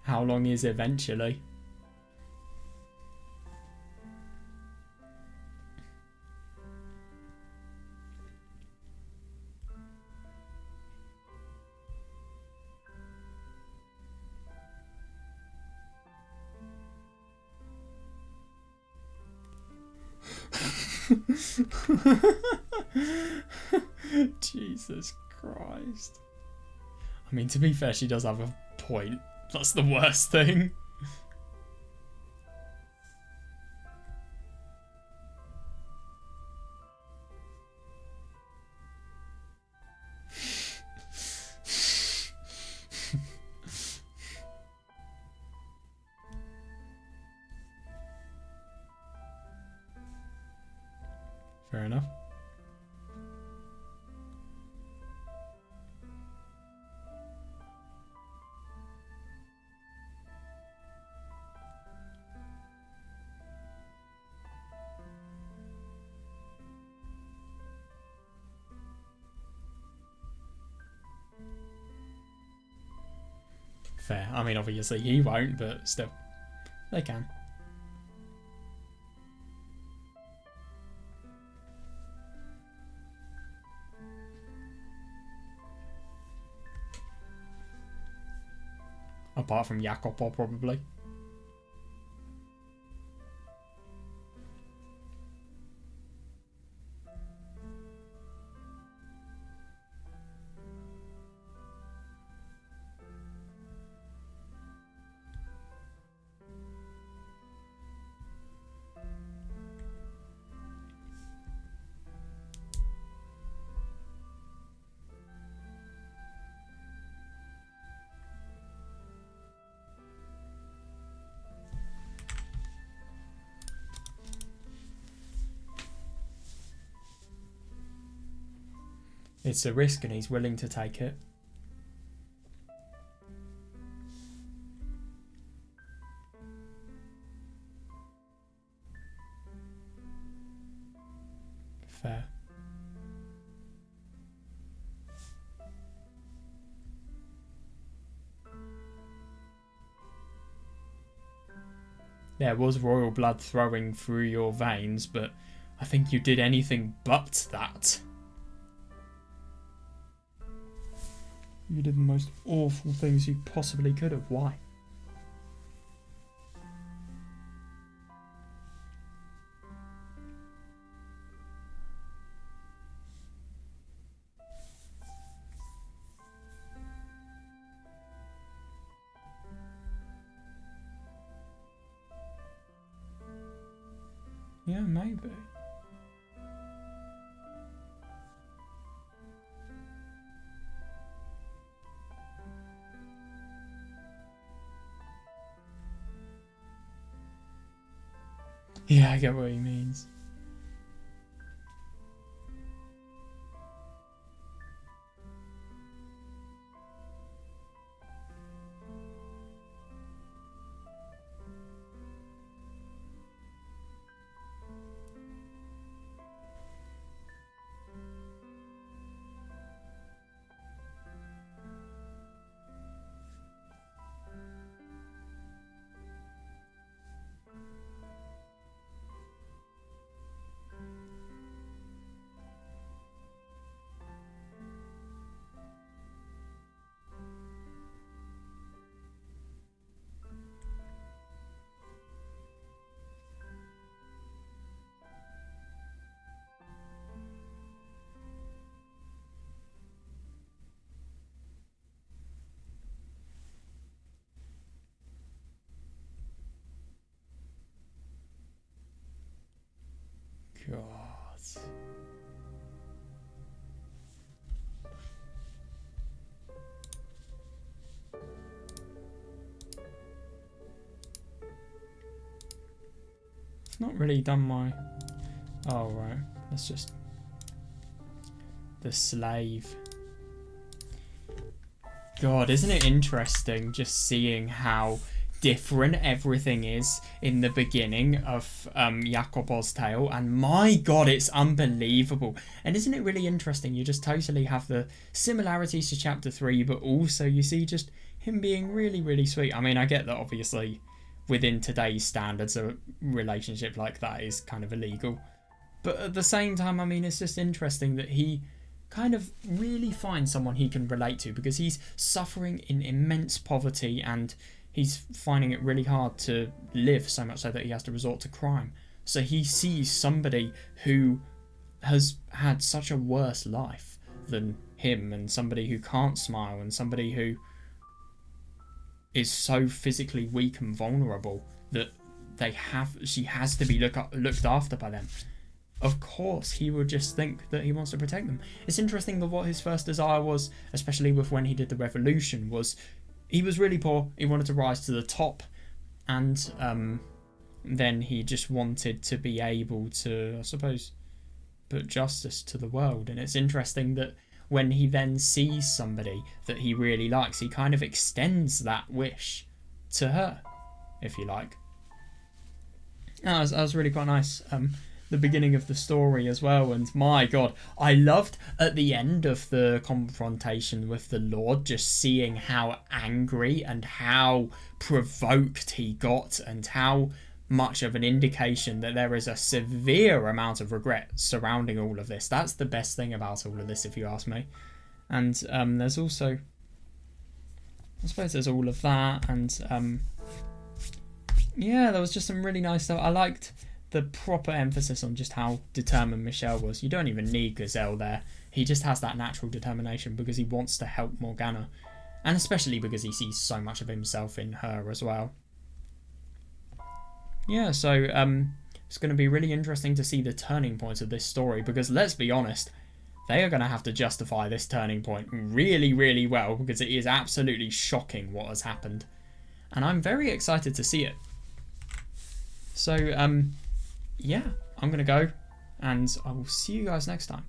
S1: How long is eventually? Jesus Christ. I mean, to be fair, she does have a point. That's the worst thing. Fair enough. Fair. I mean, obviously he won't, but still, they can. Apart from Jacopo, probably. It's a risk and he's willing to take it. Fair. There was royal blood flowing through your veins, but I think you did anything but that. You did the most awful things you possibly could have. Why? Yeah, maybe. Yeah, I get what he means. God. Not really done my Oh, right. That's just the slave. God, isn't it interesting just seeing how different everything is in the beginning of Jakob's tale? And my God, it's unbelievable. And isn't it really interesting? You just totally have the similarities to chapter 3, but also you see just him being really, really sweet. I mean, I get that obviously within today's standards, a relationship like that is kind of illegal. But at the same time, I mean, it's just interesting that he kind of really finds someone he can relate to, because he's suffering in immense poverty and he's finding it really hard to live, so much so that he has to resort to crime. So he sees somebody who has had such a worse life than him, and somebody who can't smile, and somebody who is so physically weak and vulnerable that she has to be looked after by them. Of course, he would just think that he wants to protect them. It's interesting that what his first desire was, especially with when he did the revolution, was he was really poor. He wanted to rise to the top, and then he just wanted to be able to, I suppose, put justice to the world. And it's interesting that when he then sees somebody that he really likes, he kind of extends that wish to her, if you like. That was really quite nice. The beginning of the story as well, and my God, I loved at the end of the confrontation with the Lord, just seeing how angry and how provoked he got, and how much of an indication that there is a severe amount of regret surrounding all of this. That's the best thing about all of this, if you ask me. And there's also, I suppose there's all of that, and yeah, there was just some really nice stuff. I liked the proper emphasis on just how determined Michel was. You don't even need Gazelle there. He just has that natural determination because he wants to help Morgana. And especially because he sees so much of himself in her as well. Yeah, so it's going to be really interesting to see the turning points of this story, because let's be honest, they are going to have to justify this turning point really, really well, because it is absolutely shocking what has happened. And I'm very excited to see it. So, yeah, I'm going to go, and I will see you guys next time.